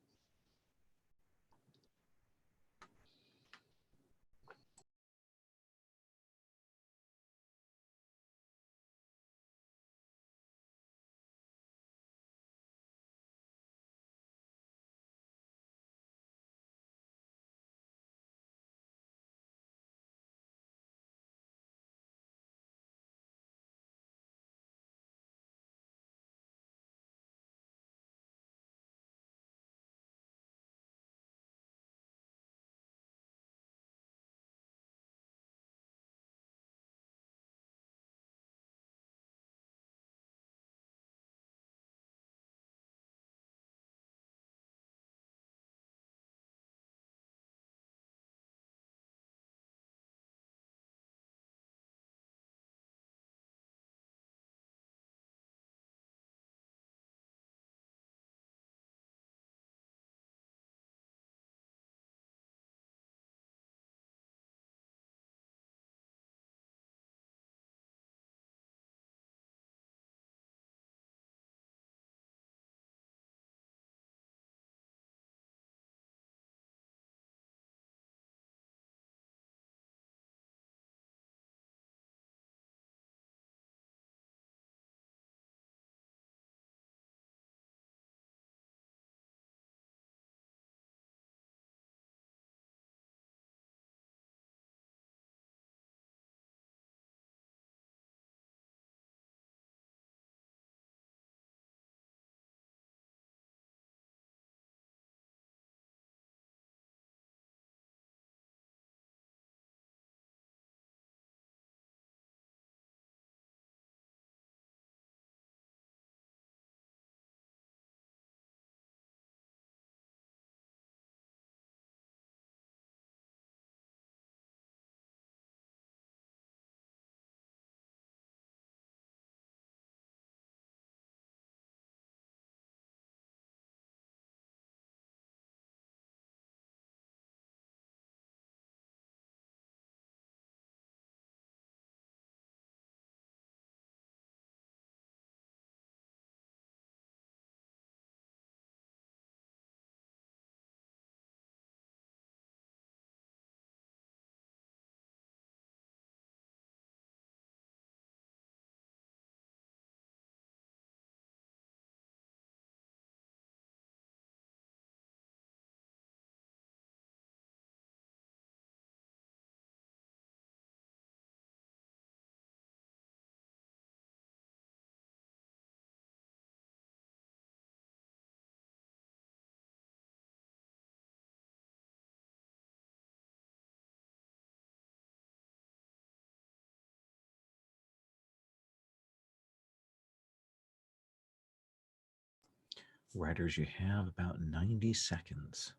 Writers, you have about 90 seconds.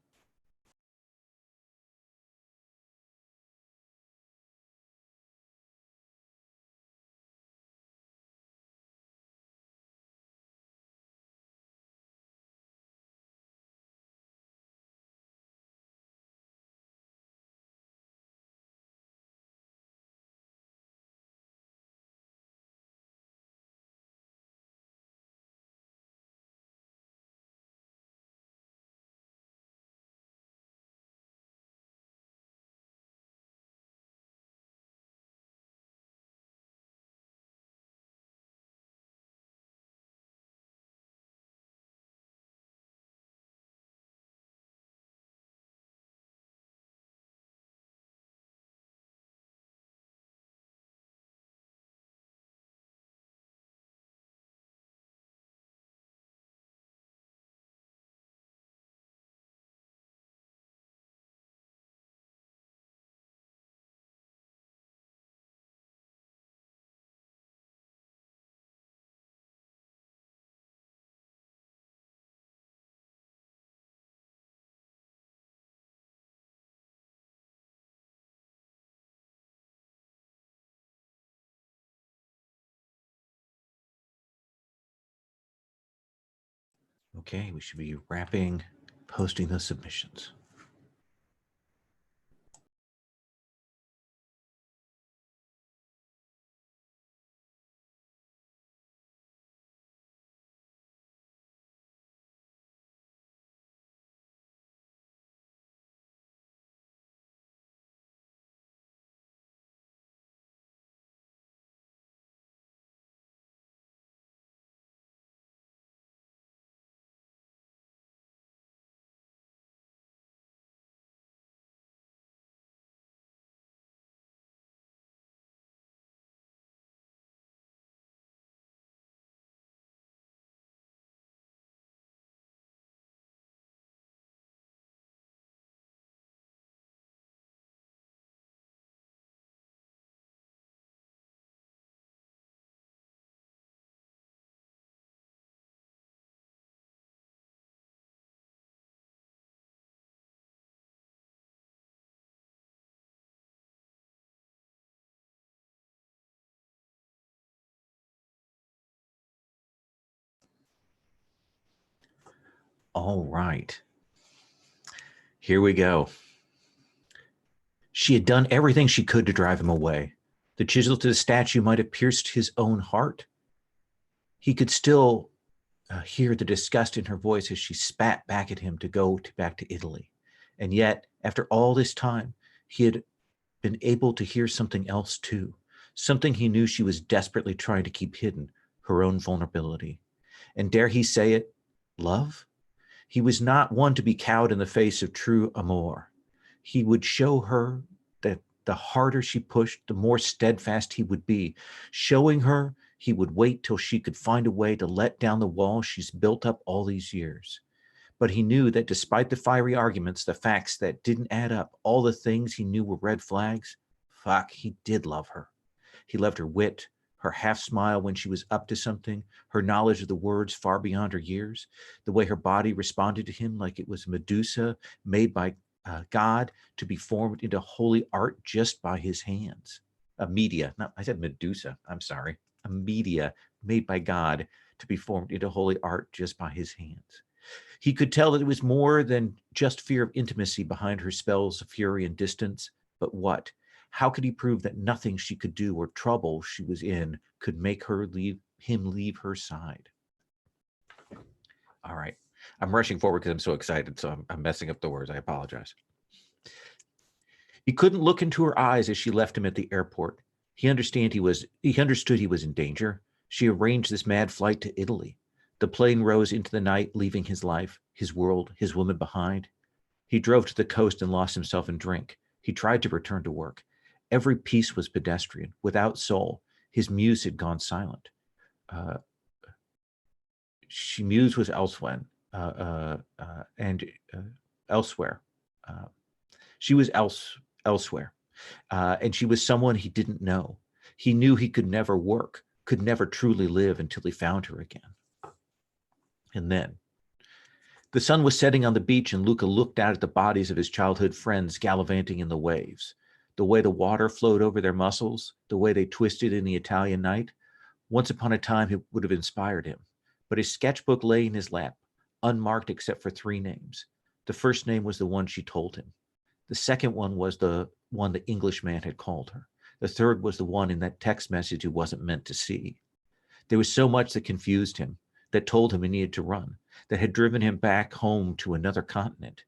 Okay, we should be posting the submissions. All right. Here we go. She had done everything she could to drive him away. The chisel to the statue might have pierced his own heart. He could still hear the disgust in her voice as she spat back at him to go back to Italy. And yet, after all this time, he had been able to hear something else too, something he knew she was desperately trying to keep hidden, her own vulnerability. And dare he say it, love? He was not one to be cowed in the face of true amour. He would show her that the harder she pushed, the more steadfast he would be, showing her he would wait till she could find a way to let down the wall she's built up all these years. But he knew that despite the fiery arguments, the facts that didn't add up, all the things he knew were red flags, he did love her. He loved her wit, her half smile when she was up to something, her knowledge of the words far beyond her years, the way her body responded to him like it was Medusa made by God to be formed into holy art just by his hands. A media, I said Medusa, I'm sorry. A media made by God to be formed into holy art just by his hands. He could tell that it was more than just fear of intimacy behind her spells of fury and distance, but what? How could he prove that nothing she could do or trouble she was in could make him leave her side? All right. I'm rushing forward because I'm so excited, so I'm messing up the words. I apologize. He couldn't look into her eyes as she left him at the airport. He understood he was in danger. She arranged this mad flight to Italy. The plane rose into the night, leaving his life, his world, his woman behind. He drove to the coast and lost himself in drink. He tried to return to work. Every piece was pedestrian, without soul. His muse had gone silent. She muse was elsewhere, elsewhere. She was elsewhere, and she was someone he didn't know. He knew he could never work, could never truly live until he found her again. And then The sun was setting on the beach, and Luca looked out at the bodies of his childhood friends gallivanting in the waves. The way the water flowed over their muscles, the way they twisted in the Italian night. Once upon a time, it would have inspired him. But his sketchbook lay in his lap, unmarked except for 3 names. The first name was the one she told him. The second one was the one the Englishman had called her. The third was the one in that text message he wasn't meant to see. There was so much that confused him, that told him he needed to run, that had driven him back home to another continent.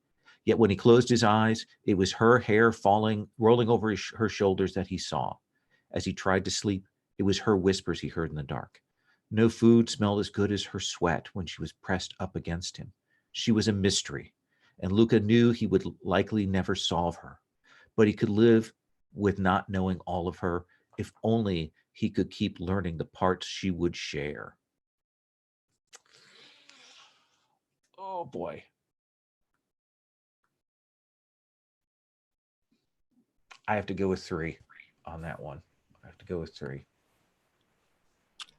Yet when he closed his eyes, it was her hair rolling over her shoulders that he saw. As he tried to sleep, it was her whispers he heard in the dark. No food smelled as good as her sweat when she was pressed up against him. She was a mystery, and Luca knew he would likely never solve her. But he could live with not knowing all of her if only he could keep learning the parts she would share. Oh boy. I have to go with 3 on that one. I have to go with 3.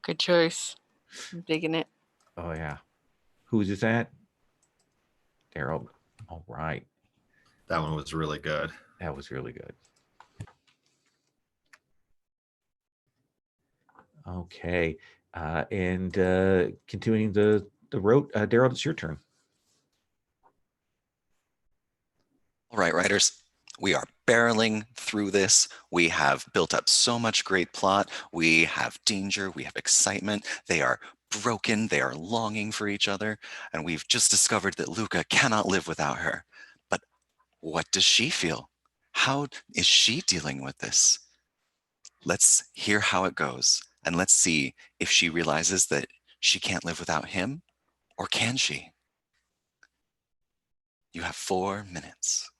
Good choice. I'm digging it.
Oh yeah. Who's is that? Daryl. All right.
That one was really good.
That was really good. Okay. And continuing the road, Daryl, it's your turn.
All right, writers, we are barreling through this. We have built up so much great plot. We have danger. We have excitement. They are broken. They are longing for each other. And we've just discovered that Luca cannot live without her. But what does she feel? How is she dealing with this? Let's hear how it goes. And let's see if she realizes that she can't live without him, or can she? You have 4 minutes.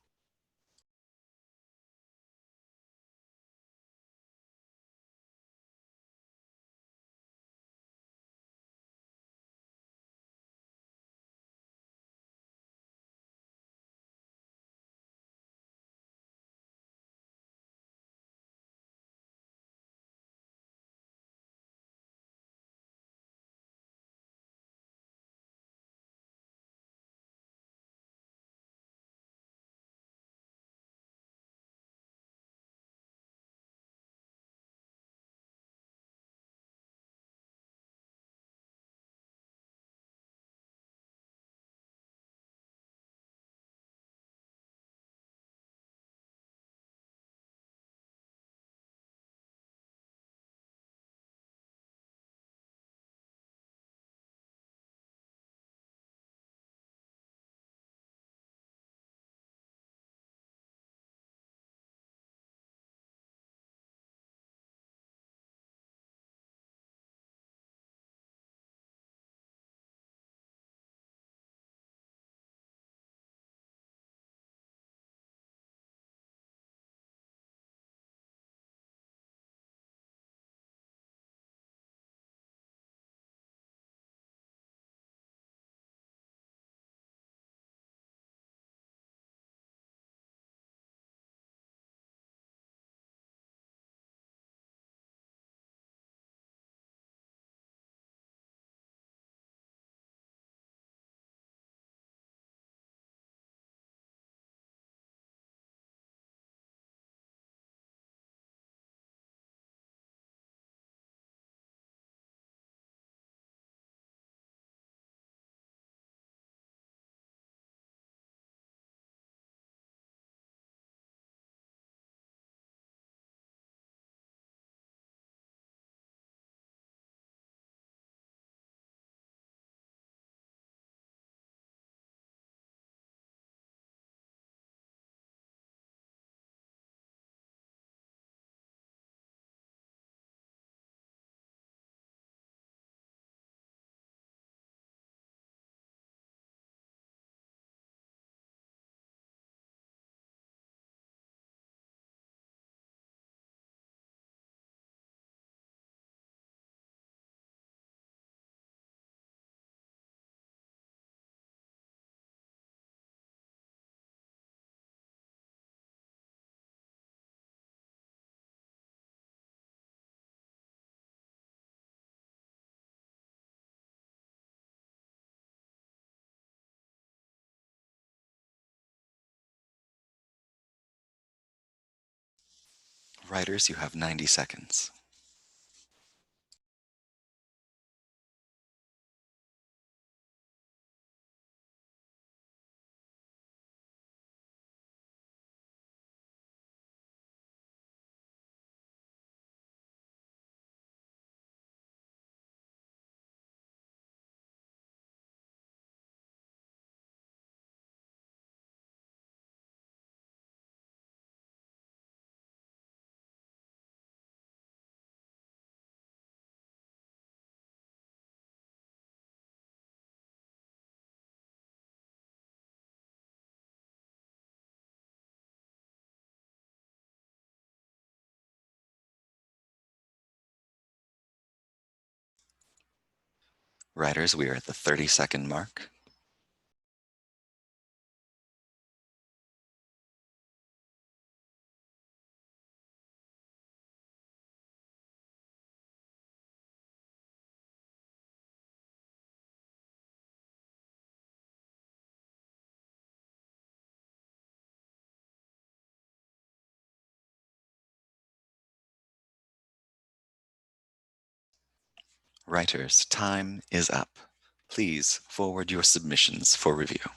Writers, you have 90 seconds. Writers, we are at the 30-second mark. Writers, time is up. Please forward your submissions for review.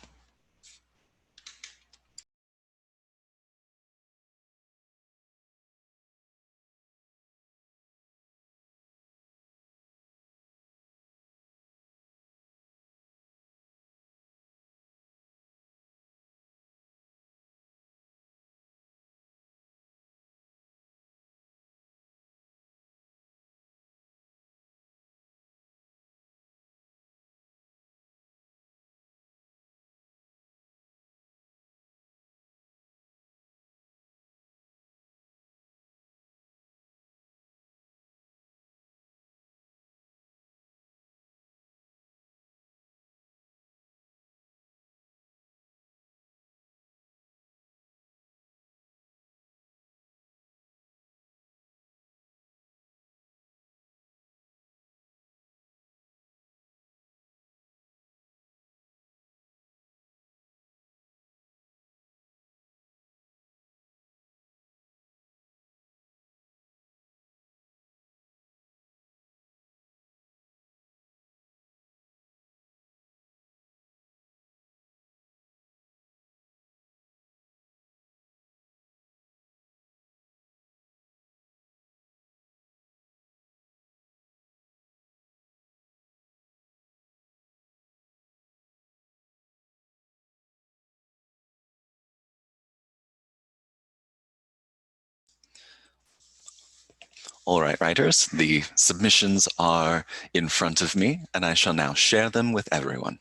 All right, writers, the submissions are in front of me, and I shall now share them with everyone.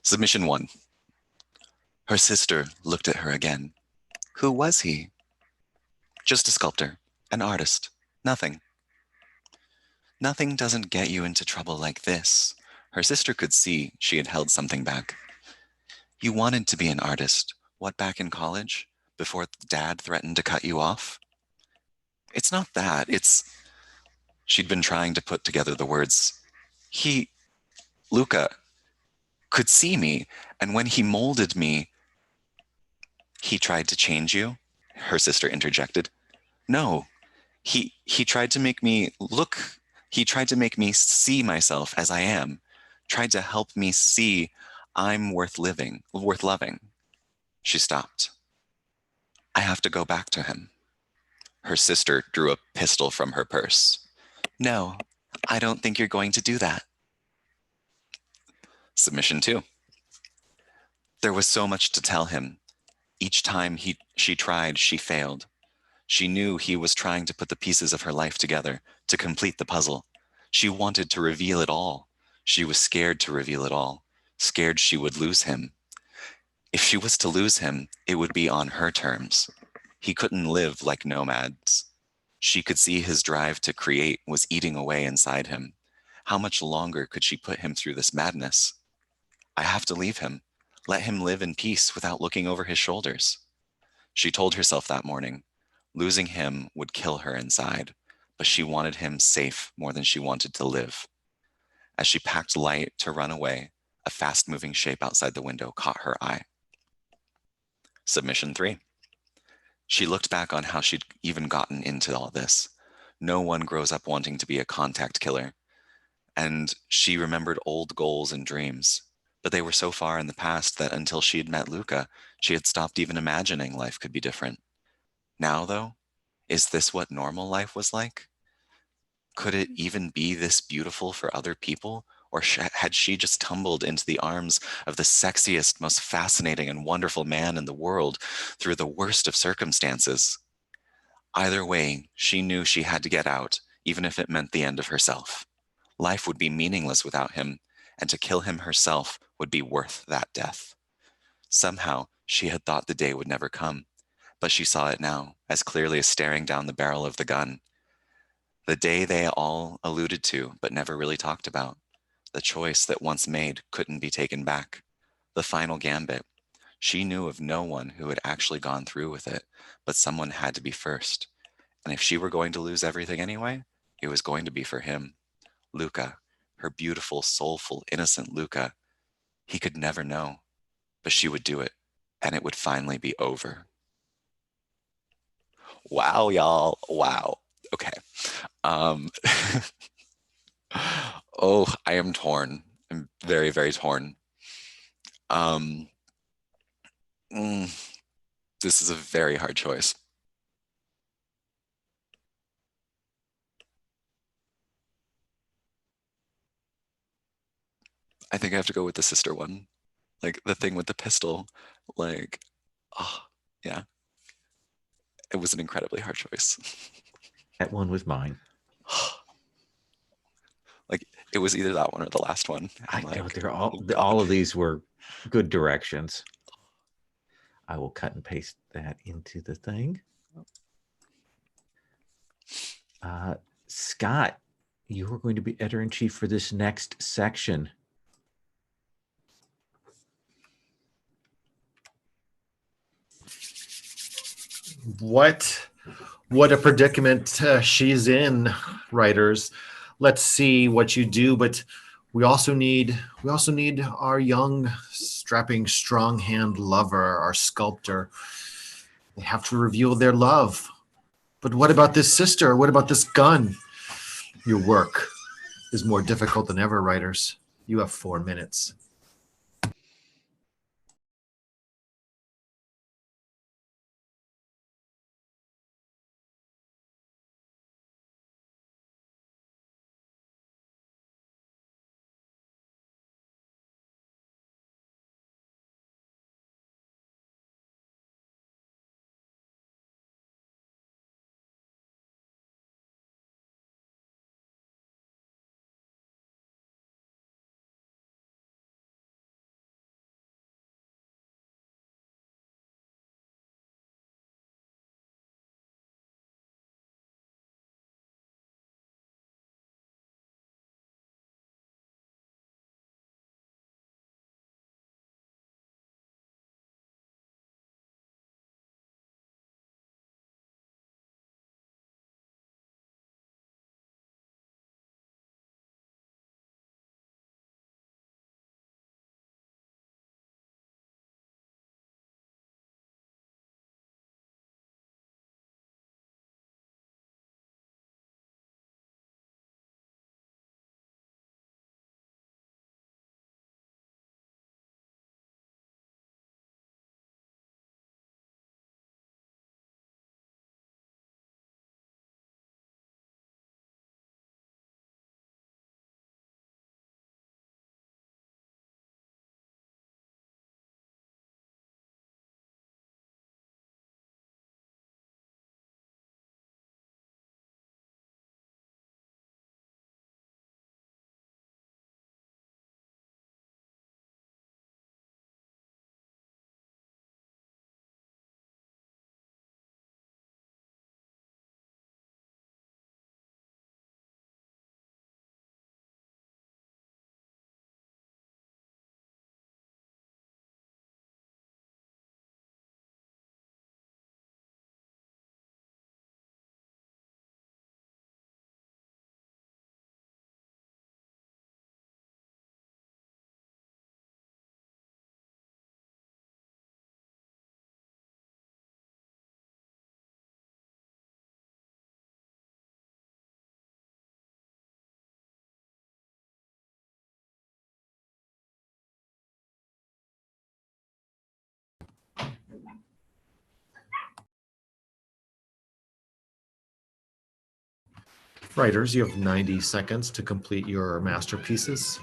Submission 1. Her sister looked at her again. Who was he? Just a sculptor, an artist, nothing. Nothing doesn't get you into trouble like this. Her sister could see she had held something back. You wanted to be an artist, what, back in college, before Dad threatened to cut you off? It's not that, it's... She'd been trying to put together the words. Luca, could see me, and when he molded me... He tried to change you? Her sister interjected. No, he tried to make me look... He tried to make me see myself as I am, tried to help me see I'm worth living, worth loving. She stopped. I have to go back to him. Her sister drew a pistol from her purse. No, I don't think you're going to do that. Submission 2. There was so much to tell him. Each time she tried, she failed. She knew he was trying to put the pieces of her life together to complete the puzzle. She wanted to reveal it all. She was scared to reveal it all, scared she would lose him. If she was to lose him, it would be on her terms. He couldn't live like nomads. She could see his drive to create was eating away inside him. How much longer could she put him through this madness? I have to leave him. Let him live in peace without looking over his shoulders. She told herself that morning. Losing him would kill her inside, but she wanted him safe more than she wanted to live. As she packed light to run away, a fast-moving shape outside the window caught her eye. Submission 3. She looked back on how she'd even gotten into all this. No one grows up wanting to be a contact killer. And she remembered old goals and dreams, but they were so far in the past that until she had met Luca, she had stopped even imagining life could be different. Now, though, is this what normal life was like? Could it even be this beautiful for other people? Or had she just tumbled into the arms of the sexiest, most fascinating, and wonderful man in the world through the worst of circumstances? Either way, she knew she had to get out, even if it meant the end of herself. Life would be meaningless without him, and to kill him herself would be worth that death. Somehow, she had thought the day would never come, but she saw it now, as clearly as staring down the barrel of the gun. The day they all alluded to, but never really talked about. The choice that once made couldn't be taken back. The final gambit. She knew of no one who had actually gone through with it, but someone had to be first. And if she were going to lose everything anyway, it was going to be for him. Luca, her beautiful, soulful, innocent Luca. He could never know, but she would do it, and it would finally be over. Wow, y'all. Wow. Okay. Um, oh, I am torn. I'm very, very torn. Um, mm, this is a very hard choice. I think I have to go with the sister one. Like the thing with the pistol. Like, oh, yeah. It was an incredibly hard choice.
That one was mine.
Like it was either that one or the last one.
I
I'm
know
like,
they're
oh
all
God.
of these were good directions. I will cut and paste that into the thing. Scott, you are going to be editor-in-chief for this next section.
What a predicament she's in, writers. Let's see what you do, but we also need our young, strapping, strong-hand lover, our sculptor. They have to reveal their love. But what about this sister? What about this gun? Your work is more difficult than ever, writers. You have 4 minutes. Writers, you have 90 seconds to complete your masterpieces.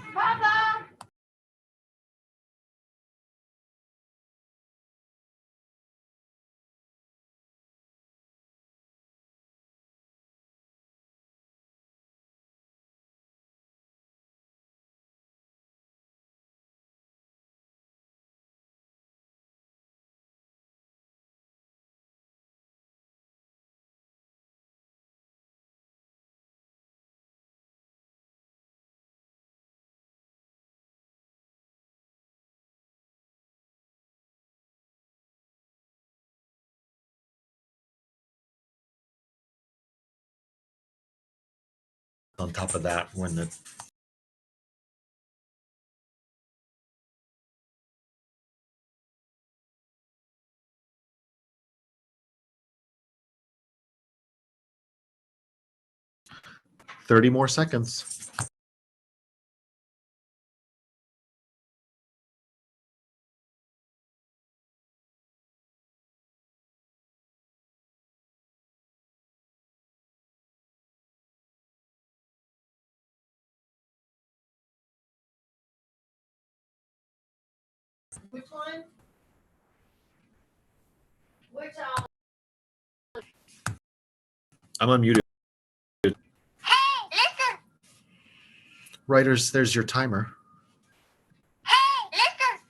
On top of that, when the 30 more seconds.
Which one? Which
I'm unmuted.
Hey, listen.
Writers, there's your timer.
Hey, listen.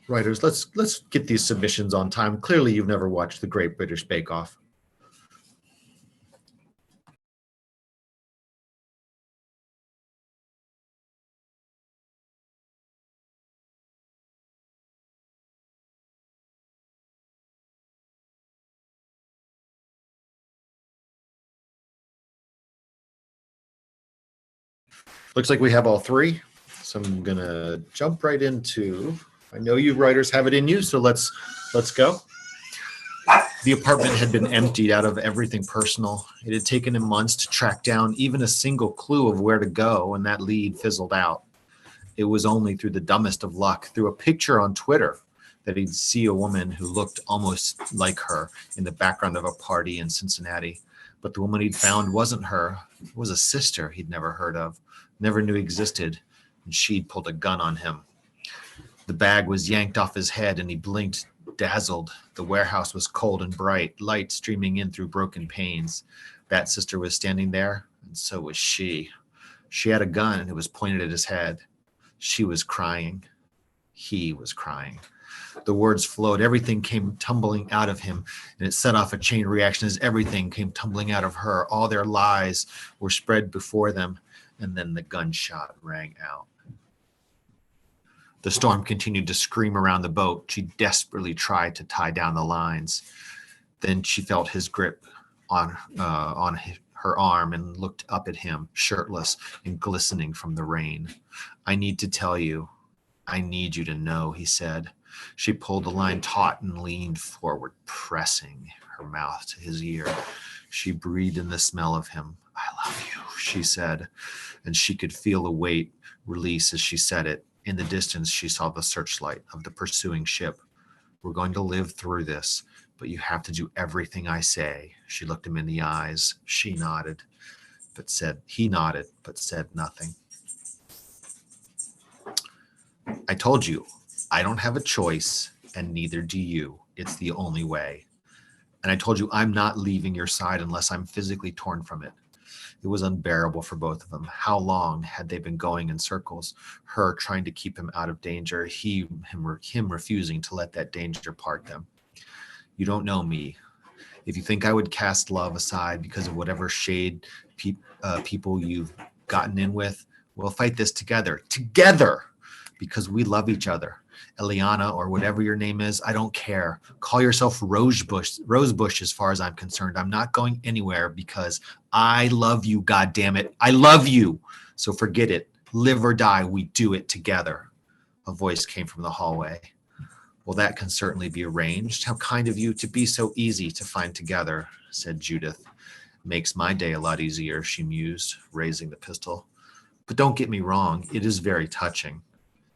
Writers, let's get these submissions on time. Clearly, you've never watched the Great British Bake Off. Looks like we have all three. So I'm gonna jump right into. I know you writers have it in you, so let's go. The apartment had been emptied out of everything personal. It had taken him months to track down even a single clue of where to go, and that lead fizzled out. It was only through the dumbest of luck, through a picture on Twitter, that he'd see a woman who looked almost like her in the background of a party in Cincinnati. But the woman he'd found wasn't her. It was a sister he'd never heard of, never knew existed, and she'd pulled a gun on him. The bag was yanked off his head, and he blinked, dazzled. The warehouse was cold and bright, light streaming in through broken panes. That sister was standing there, and so was she. She had a gun, and it was pointed at his head. She was crying. He was crying. The words flowed. Everything came tumbling out of him, and it set off a chain reaction as everything came tumbling out of her. All their lies were spread before them, and then the gunshot rang out. The storm continued to scream around the boat. She desperately tried to tie down the lines. Then she felt his grip on her arm and looked up at him, shirtless and glistening from the rain. "I need to tell you. I need you to know," he said. She pulled the line taut and leaned forward, pressing her mouth to his ear. She breathed in the smell of him. I love you, she said, and she could feel the weight release as she said it. In the distance, she saw the searchlight of the pursuing ship. We're going to live through this, but you have to do everything I say. She looked him in the eyes. He nodded, but said nothing. I told you, I don't have a choice, and neither do you. It's the only way. And I told you, I'm not leaving your side unless I'm physically torn from it. It was unbearable for both of them. How long had they been going in circles? Her trying to keep him out of danger, him refusing to let that danger part them. You don't know me. If you think I would cast love aside because of whatever shade people you've gotten in with, we'll fight this together. Together! Because we love each other. Eliana, or whatever your name is, I don't care. Call yourself Rosebush as far as I'm concerned. I'm not going anywhere because I love you, goddammit. I love you. So forget it. Live or die, we do it together. A voice came from the hallway. Well, that can certainly be arranged. How kind of you to be so easy to find together, said Judith. Makes my day a lot easier, she mused, raising the pistol. But don't get me wrong, it is very touching.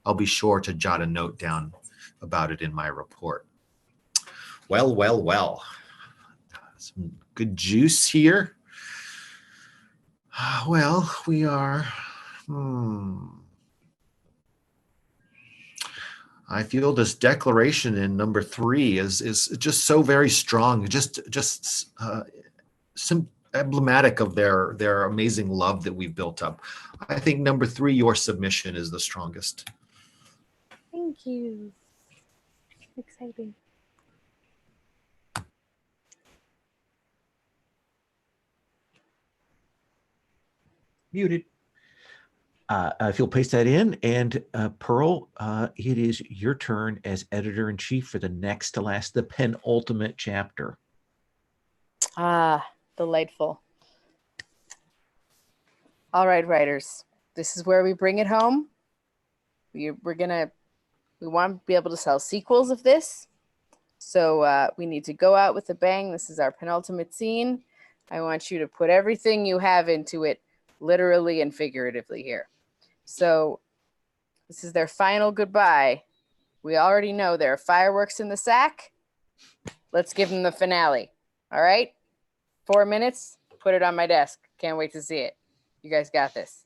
I'll be sure to jot a note down about it in my report. Well, well, well. Some good juice here. Well, we are. I feel this declaration in number 3 is just so very strong. Just some emblematic of their amazing love that we've built up. I think number 3, your submission, is the strongest.
Thank you. Exciting.
Muted. If you'll paste that in, and Pearl, it is your turn as editor-in-chief for the next to last, the penultimate chapter.
Ah, delightful. All right, writers, this is where we bring it home. We want to be able to sell sequels of this. So we need to go out with a bang. This is our penultimate scene. I want you to put everything you have into it, literally and figuratively here. So this is their final goodbye. We already know there are fireworks in the sack. Let's give them the finale. All right? 4 minutes. Put it on my desk. Can't wait to see it. You guys got this.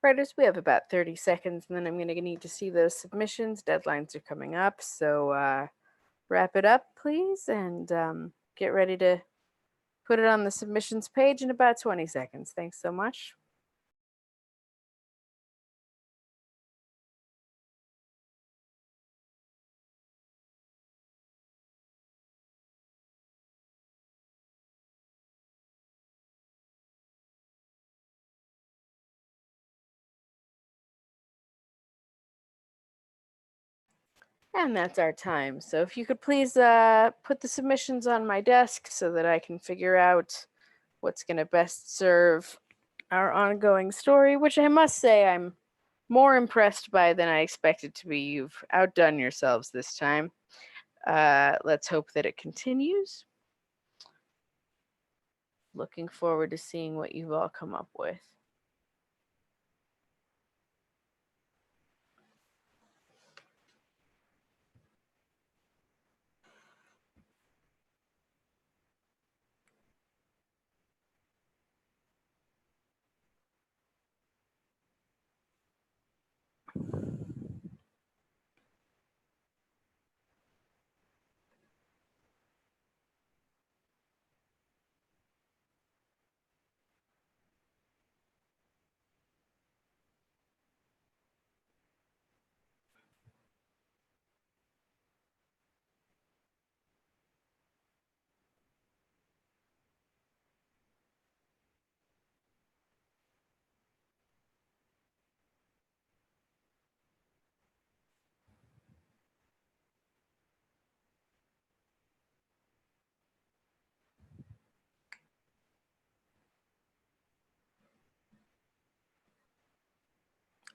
Writers, we have about 30 seconds, and then I'm going to need to see those submissions. Deadlines are coming up, so wrap it up, please, and get ready to put it on the submissions page in about 20 seconds. Thanks so much. And that's our time. So if you could please put the submissions on my desk so that I can figure out what's going to best serve our ongoing story, which I must say I'm more impressed by than I expected to be. You've outdone yourselves this time. Let's hope that it continues. Looking forward to seeing what you've all come up with.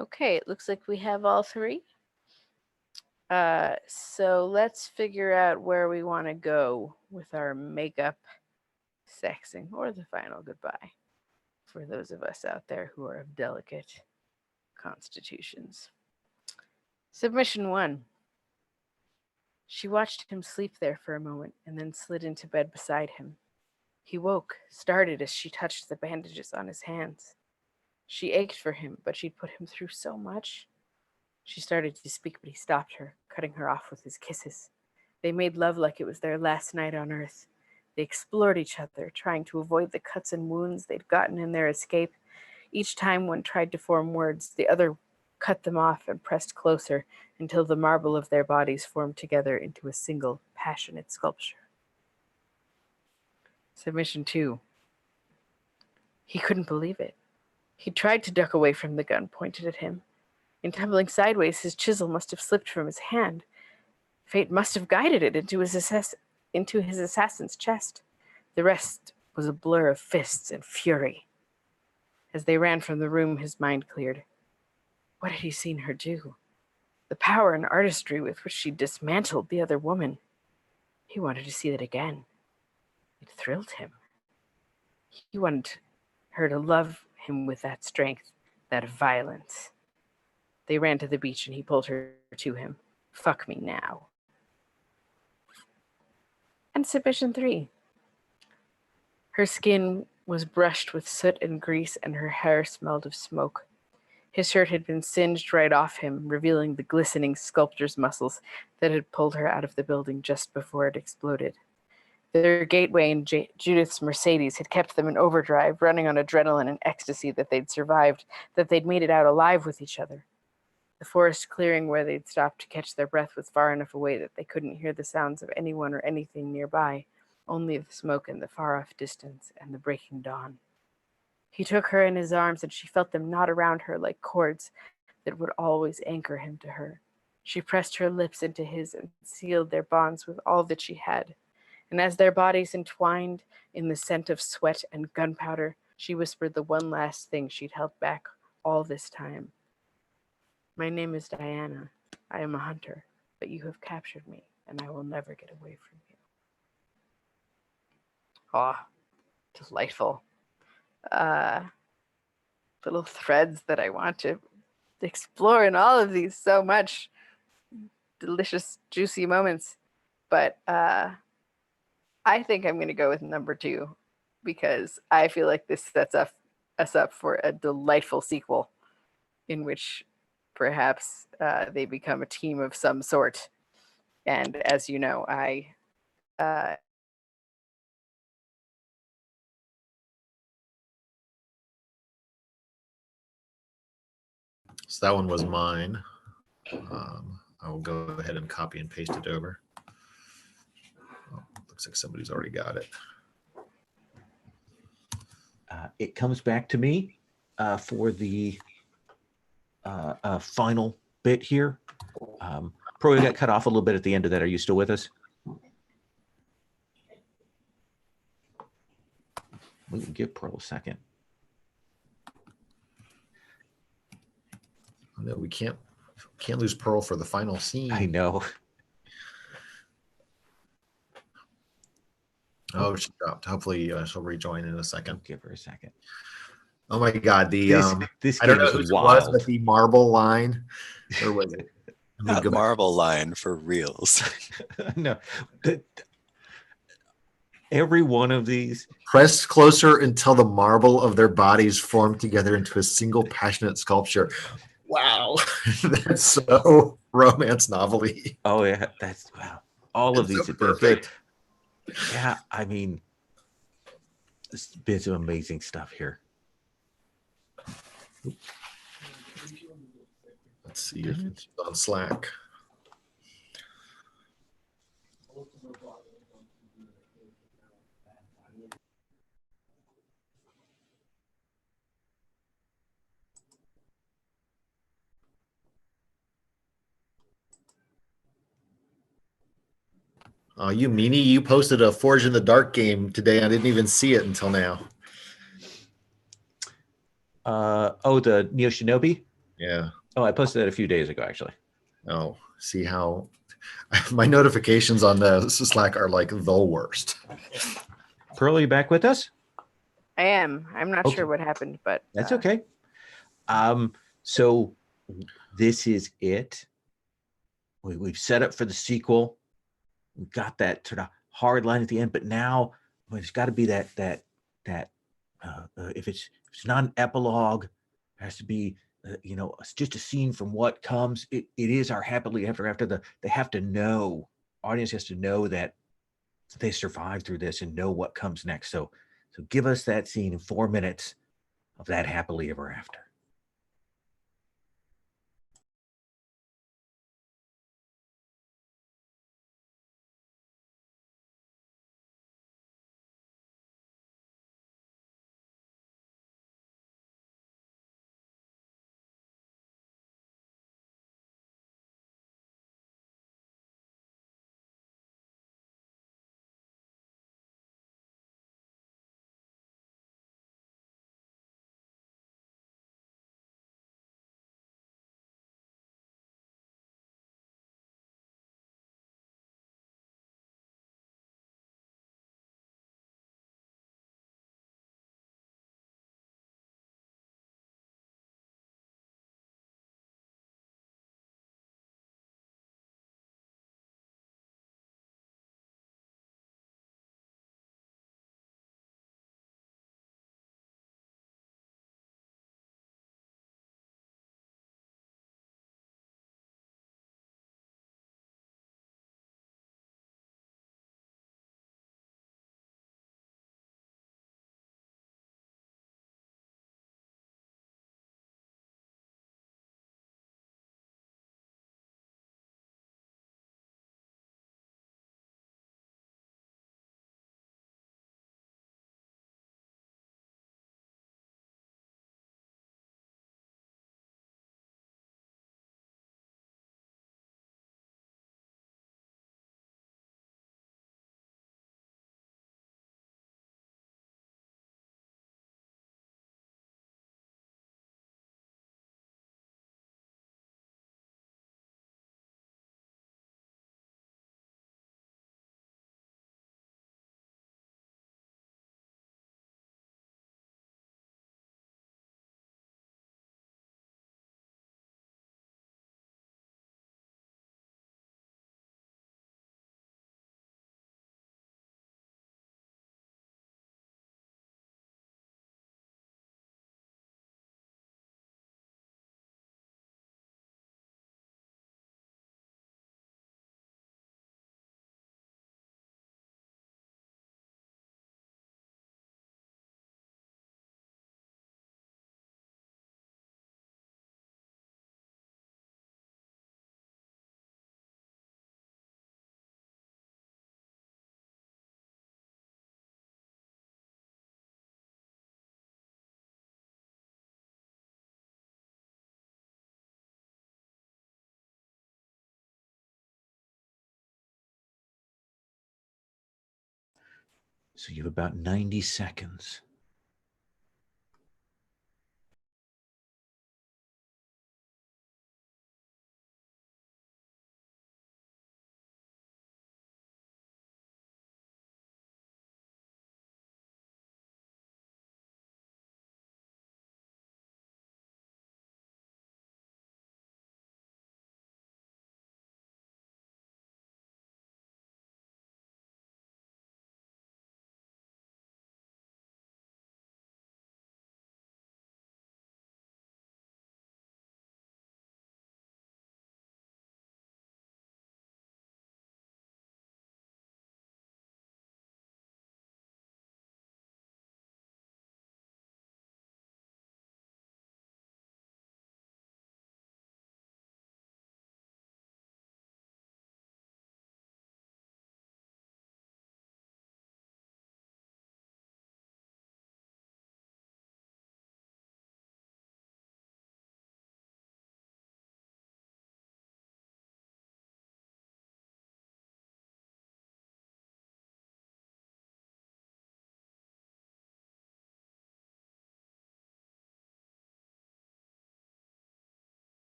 Okay, it looks like we have all three. So let's figure out where we want to go with our makeup, sexing, or the final goodbye for those of us out there who are of delicate constitutions. Submission 1. She watched him sleep there for a moment and then slid into bed beside him. He woke, started as she touched the bandages on his hands. She ached for him, but she'd put him through so much. She started to speak, but he stopped her, cutting her off with his kisses. They made love like it was their last night on Earth. They explored each other, trying to avoid the cuts and wounds they'd gotten in their escape. Each time one tried to form words, the other cut them off and pressed closer until the marble of their bodies formed together into a single, passionate sculpture. Submission 2. He couldn't believe it. He tried to duck away from the gun pointed at him. In tumbling sideways, his chisel must have slipped from his hand. Fate must have guided it into his assassin's chest. The rest was a blur of fists and fury. As they ran from the room, his mind cleared. What had he seen her do? The power and artistry with which she dismantled the other woman. He wanted to see that again. It thrilled him. He wanted her to love him with that strength, that violence. They ran to the beach and he pulled her to him. Fuck me now. And submission 3. Her skin was brushed with soot and grease and her hair smelled of smoke. His shirt had been singed right off him, revealing the glistening sculptor's muscles that had pulled her out of the building just before it exploded. Their gateway in Judith's Mercedes had kept them in overdrive, running on adrenaline and ecstasy that they'd survived, that they'd made it out alive with each other. The forest clearing where they'd stopped to catch their breath was far enough away that they couldn't hear the sounds of anyone or anything nearby, only the smoke in the far-off distance and the breaking dawn. He took her in his arms and she felt them knot around her like cords that would always anchor him to her. She pressed her lips into his and sealed their bonds with all that she had. And as their bodies entwined in the scent of sweat and gunpowder, she whispered the one last thing she'd held back all this time. My name is Diana. I am a hunter, but you have captured me, and I will never get away from you. Ah, delightful. Little threads that I want to explore in all of these so much. Delicious, juicy moments. But I think I'm going to go with number 2 because I feel like this sets us up for a delightful sequel. in which perhaps they become a team of some sort. And as you know, I
So that one was mine. I will go ahead and copy and paste it over. Oh, looks like somebody's already got it.
It comes back to me for the final bit here. Pro, you got cut off a little bit at the end of that. Are you still with us? We can give Pro a second.
Oh, no, we can't lose Pearl for the final scene.
I know.
Oh, she dropped. Hopefully she'll rejoin in a second.
Give her a second.
Oh my God, the
This
I don't
game
know
is
whose it
wild.
was, but the marble line, or was it? Let me
That
go back.
marble line for reals.
No, every one of these.
Pressed closer until the marble of their bodies formed together into a single passionate sculpture. Wow, that's so romance novel-y.
Oh yeah, that's wow. All of
It's so
these have been good.
perfect.
Yeah, I mean, there's been some amazing stuff here.
Let's see if it's on Slack. Oh, you meanie, you posted a Forge in the Dark game today. I didn't even see it until now.
Oh, the Neo Shinobi.
Yeah.
Oh, I posted that a few days ago, actually.
Oh, see how my notifications on the Slack are like the worst.
Pearl, are you back with us?
I am. I'm not
Okay.
sure what happened, but
That's okay. So this is it. We've set up for the sequel. We've got that sort of hard line at the end, but now there's got to be that if it's not an epilogue, it has to be it's just a scene from what comes. It is our happily ever after. They have to know. Audience has to know that they survived through this and know what comes next. So give us that scene in 4 minutes of that happily ever after. So you have about 90 seconds.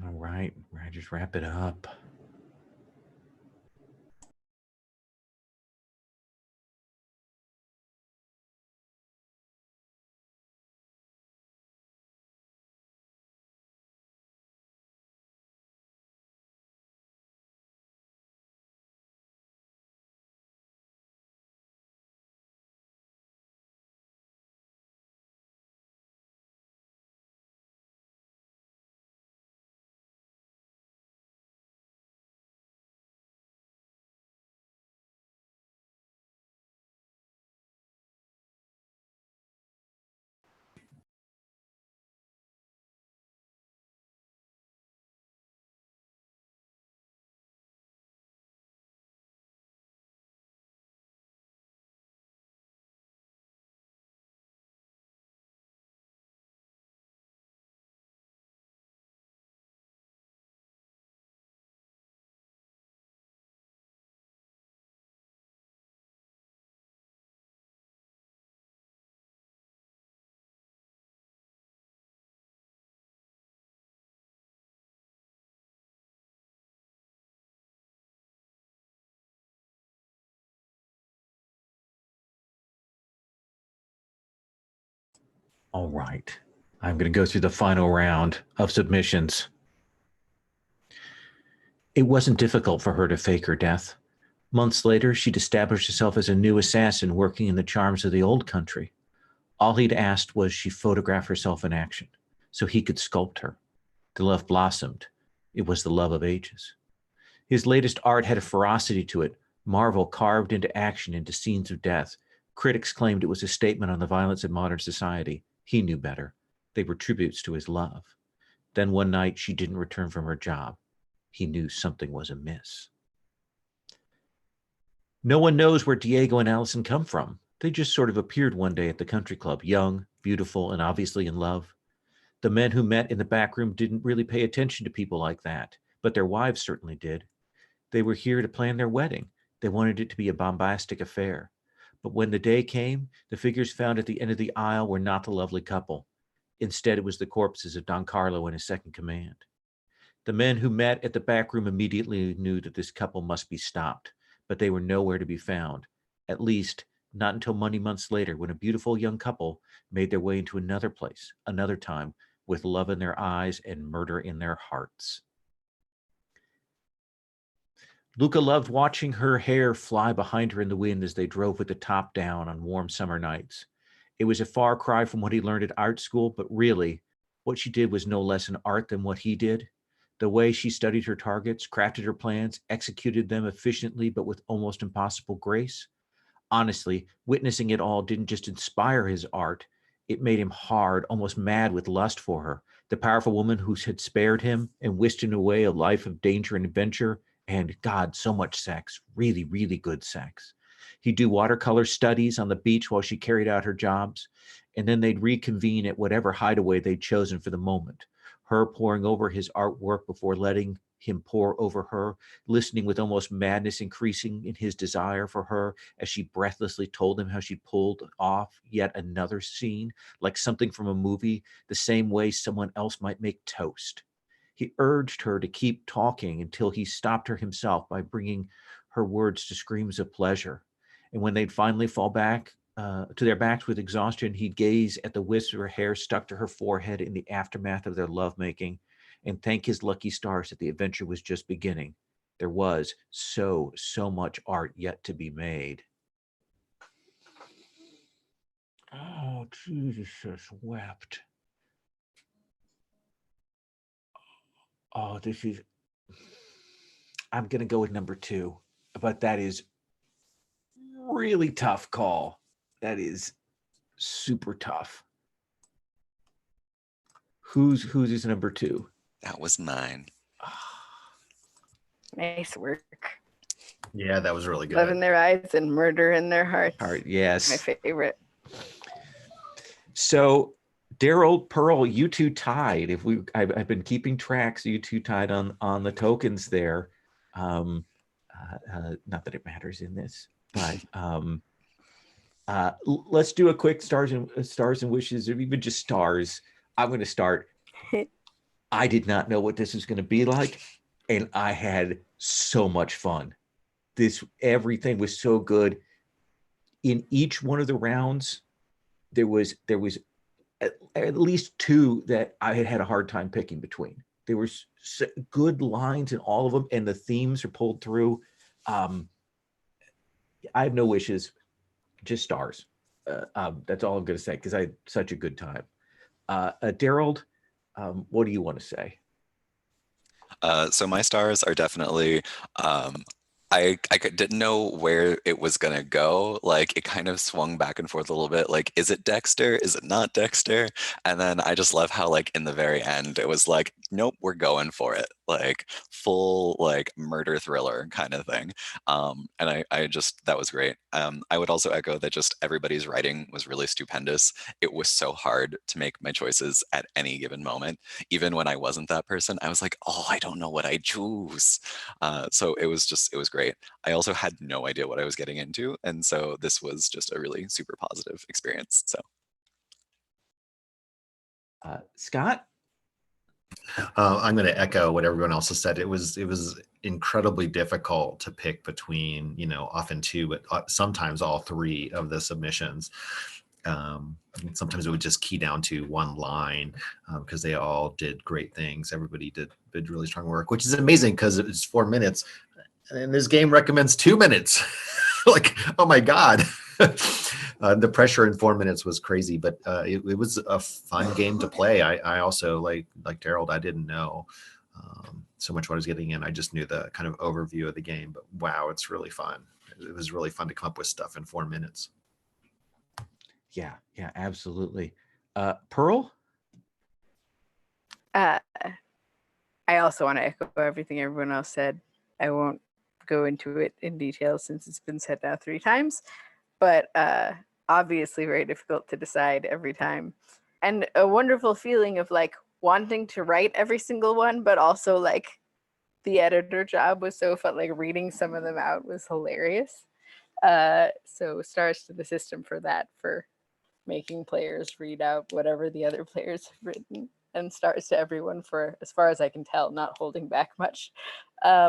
All right, just wrap it up. All right, I'm going to go through the final round of submissions. It wasn't difficult for her to fake her death. Months later, she'd established herself as a new assassin working in the charms of the old country. All he'd asked was she photograph herself in action, so he could sculpt her. The love blossomed. It was the love of ages. His latest art had a ferocity to it, marvel carved into action, into scenes of death. Critics claimed it was a statement on the violence of modern society. He knew better. They were tributes to his love. Then one night, she didn't return from her job. He knew something was amiss. No one knows where Diego and Allison come from. They just sort of appeared one day at the country club, young, beautiful, and obviously in love. The men who met in the back room didn't really pay attention to people like that, but their wives certainly did. They were here to plan their wedding. They wanted it to be a bombastic affair. But when the day came, the figures found at the end of the aisle were not the lovely couple. Instead, it was the corpses of Don Carlo and his second command. The men who met at the back room immediately knew that this couple must be stopped, but they were nowhere to be found, at least not until many months later, when a beautiful young couple made their way into another place, another time, with love in their eyes and murder in their hearts. Luca loved watching her hair fly behind her in the wind as they drove with the top down on warm summer nights. It was a far cry from what he learned at art school, but really, what she did was no less an art than what he did. The way she studied her targets, crafted her plans, executed them efficiently, but with almost impossible grace. Honestly, witnessing it all didn't just inspire his art, It made him hard, almost mad with lust for her, the powerful woman who had spared him and wished him away a life of danger and adventure. And God, so much sex, really, really good sex. He'd do watercolor studies on the beach while she carried out her jobs, and then they'd reconvene at whatever hideaway they'd chosen for the moment. Her poring over his artwork before letting him pour over her, listening with almost madness increasing in his desire for her as she breathlessly told him how she pulled off yet another scene, like something from a movie, the same way someone else might make toast. He urged her to keep talking until he stopped her himself by bringing her words to screams of pleasure. And when they'd finally fall back to their backs with exhaustion, he'd gaze at the wisp of her hair stuck to her forehead in the aftermath of their lovemaking and thank his lucky stars that the adventure was just beginning. There was so much art yet to be made. Oh, Jesus wept. Oh, this is, I'm going to go with number 2, but that is really tough call. That is super tough. Whose is number 2?
That was mine.
Nice work.
Yeah, that was really good.
Love in their eyes and murder in their hearts.
All right, yes.
My favorite.
So, Daryl, Pearl, you two tied. I've been keeping track, so you two tied on the tokens there. Not that it matters in this, but let's do a quick stars and wishes, or even just stars. I'm going to start. I did not know what this was going to be like, and I had so much fun. Everything was so good. In each one of the rounds, there was at least 2 that I had a hard time picking between. There were good lines in all of them, and the themes are pulled through. I have no wishes, just stars. That's all I'm going to say because I had such a good time. Daryl, what do you want to say?
So my stars are definitely, I didn't know where it was gonna go. Like it kind of swung back and forth a little bit. Like, is it Dexter? Is it not Dexter? And then I just love how like in the very end, it was like, nope, we're going for it. Like full like murder thriller kind of thing. And I just, that was great. I would also echo that just everybody's writing was really stupendous. It was so hard to make my choices at any given moment. Even when I wasn't that person, I was like, oh, I don't know what I choose. So it was great. I also had no idea what I was getting into. And so this was just a really super positive experience. So
Scott?
I'm going to echo what everyone else has said. It was incredibly difficult to pick between, often 2, but sometimes all 3 of the submissions. Sometimes it would just key down to one line because they all did great things. Everybody did really strong work, which is amazing because it's 4 minutes. And this game recommends 2 minutes. Like, oh my God. The pressure in 4 minutes was crazy, but it was a fun game to play. I also, like Daryl, I didn't know so much what I was getting in. I just knew the kind of overview of the game, but wow, it's really fun. It was really fun to come up with stuff in 4 minutes.
Yeah, absolutely. Pearl?
I also want to echo everything everyone else said. I won't go into it in detail since it's been said now 3 times, but obviously very difficult to decide every time. And a wonderful feeling of like wanting to write every single one, but also like the editor job was so fun. Like reading some of them out was hilarious. So stars to the system for that, for making players read out whatever the other players have written, and stars to everyone for, as far as I can tell, not holding back much. I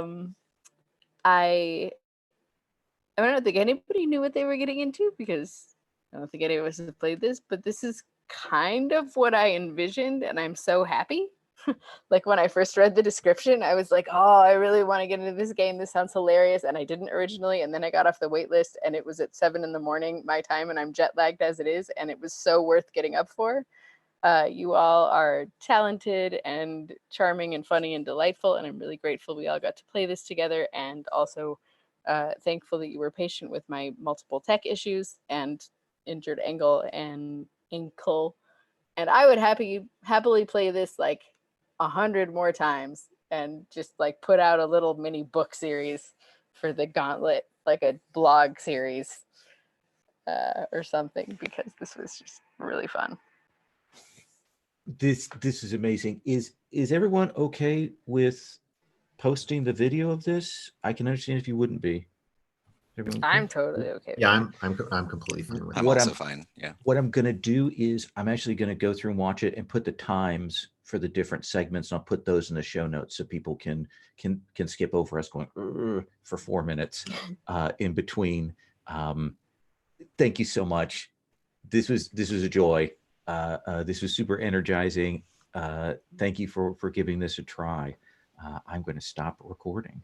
don't think anybody knew what they were getting into because I don't think any of us have played this, but this is kind of what I envisioned, and I'm so happy. Like when I first read the description, I was like, oh, I really want to get into this game. This sounds hilarious. And I didn't originally. And then I got off the wait list and it was at 7 a.m. my time, and I'm jet lagged as it is. And it was so worth getting up for. You all are talented and charming and funny and delightful. And I'm really grateful we all got to play this together. And also thankful that you were patient with my multiple tech issues and injured angle and inkle, and I would happily play this like 100 more times and just like put out a little mini book series for the Gauntlet, like a blog series or something, because this was just really fun.
This is amazing. Is everyone okay with posting the video of this? I can understand if you wouldn't be. Everyone okay?
I'm totally okay with
Yeah,
it.
I'm completely fine with it.
I'm
What
also
I'm-
fine. Yeah.
What I'm going to do is I'm actually going to go through and watch it and put the times for the different segments. And I'll put those in the show notes so people can skip over us going "Ugh," for 4 minutes in between. Thank you so much. This was a joy. This was super energizing. Thank you for giving this a try. I'm going to stop recording.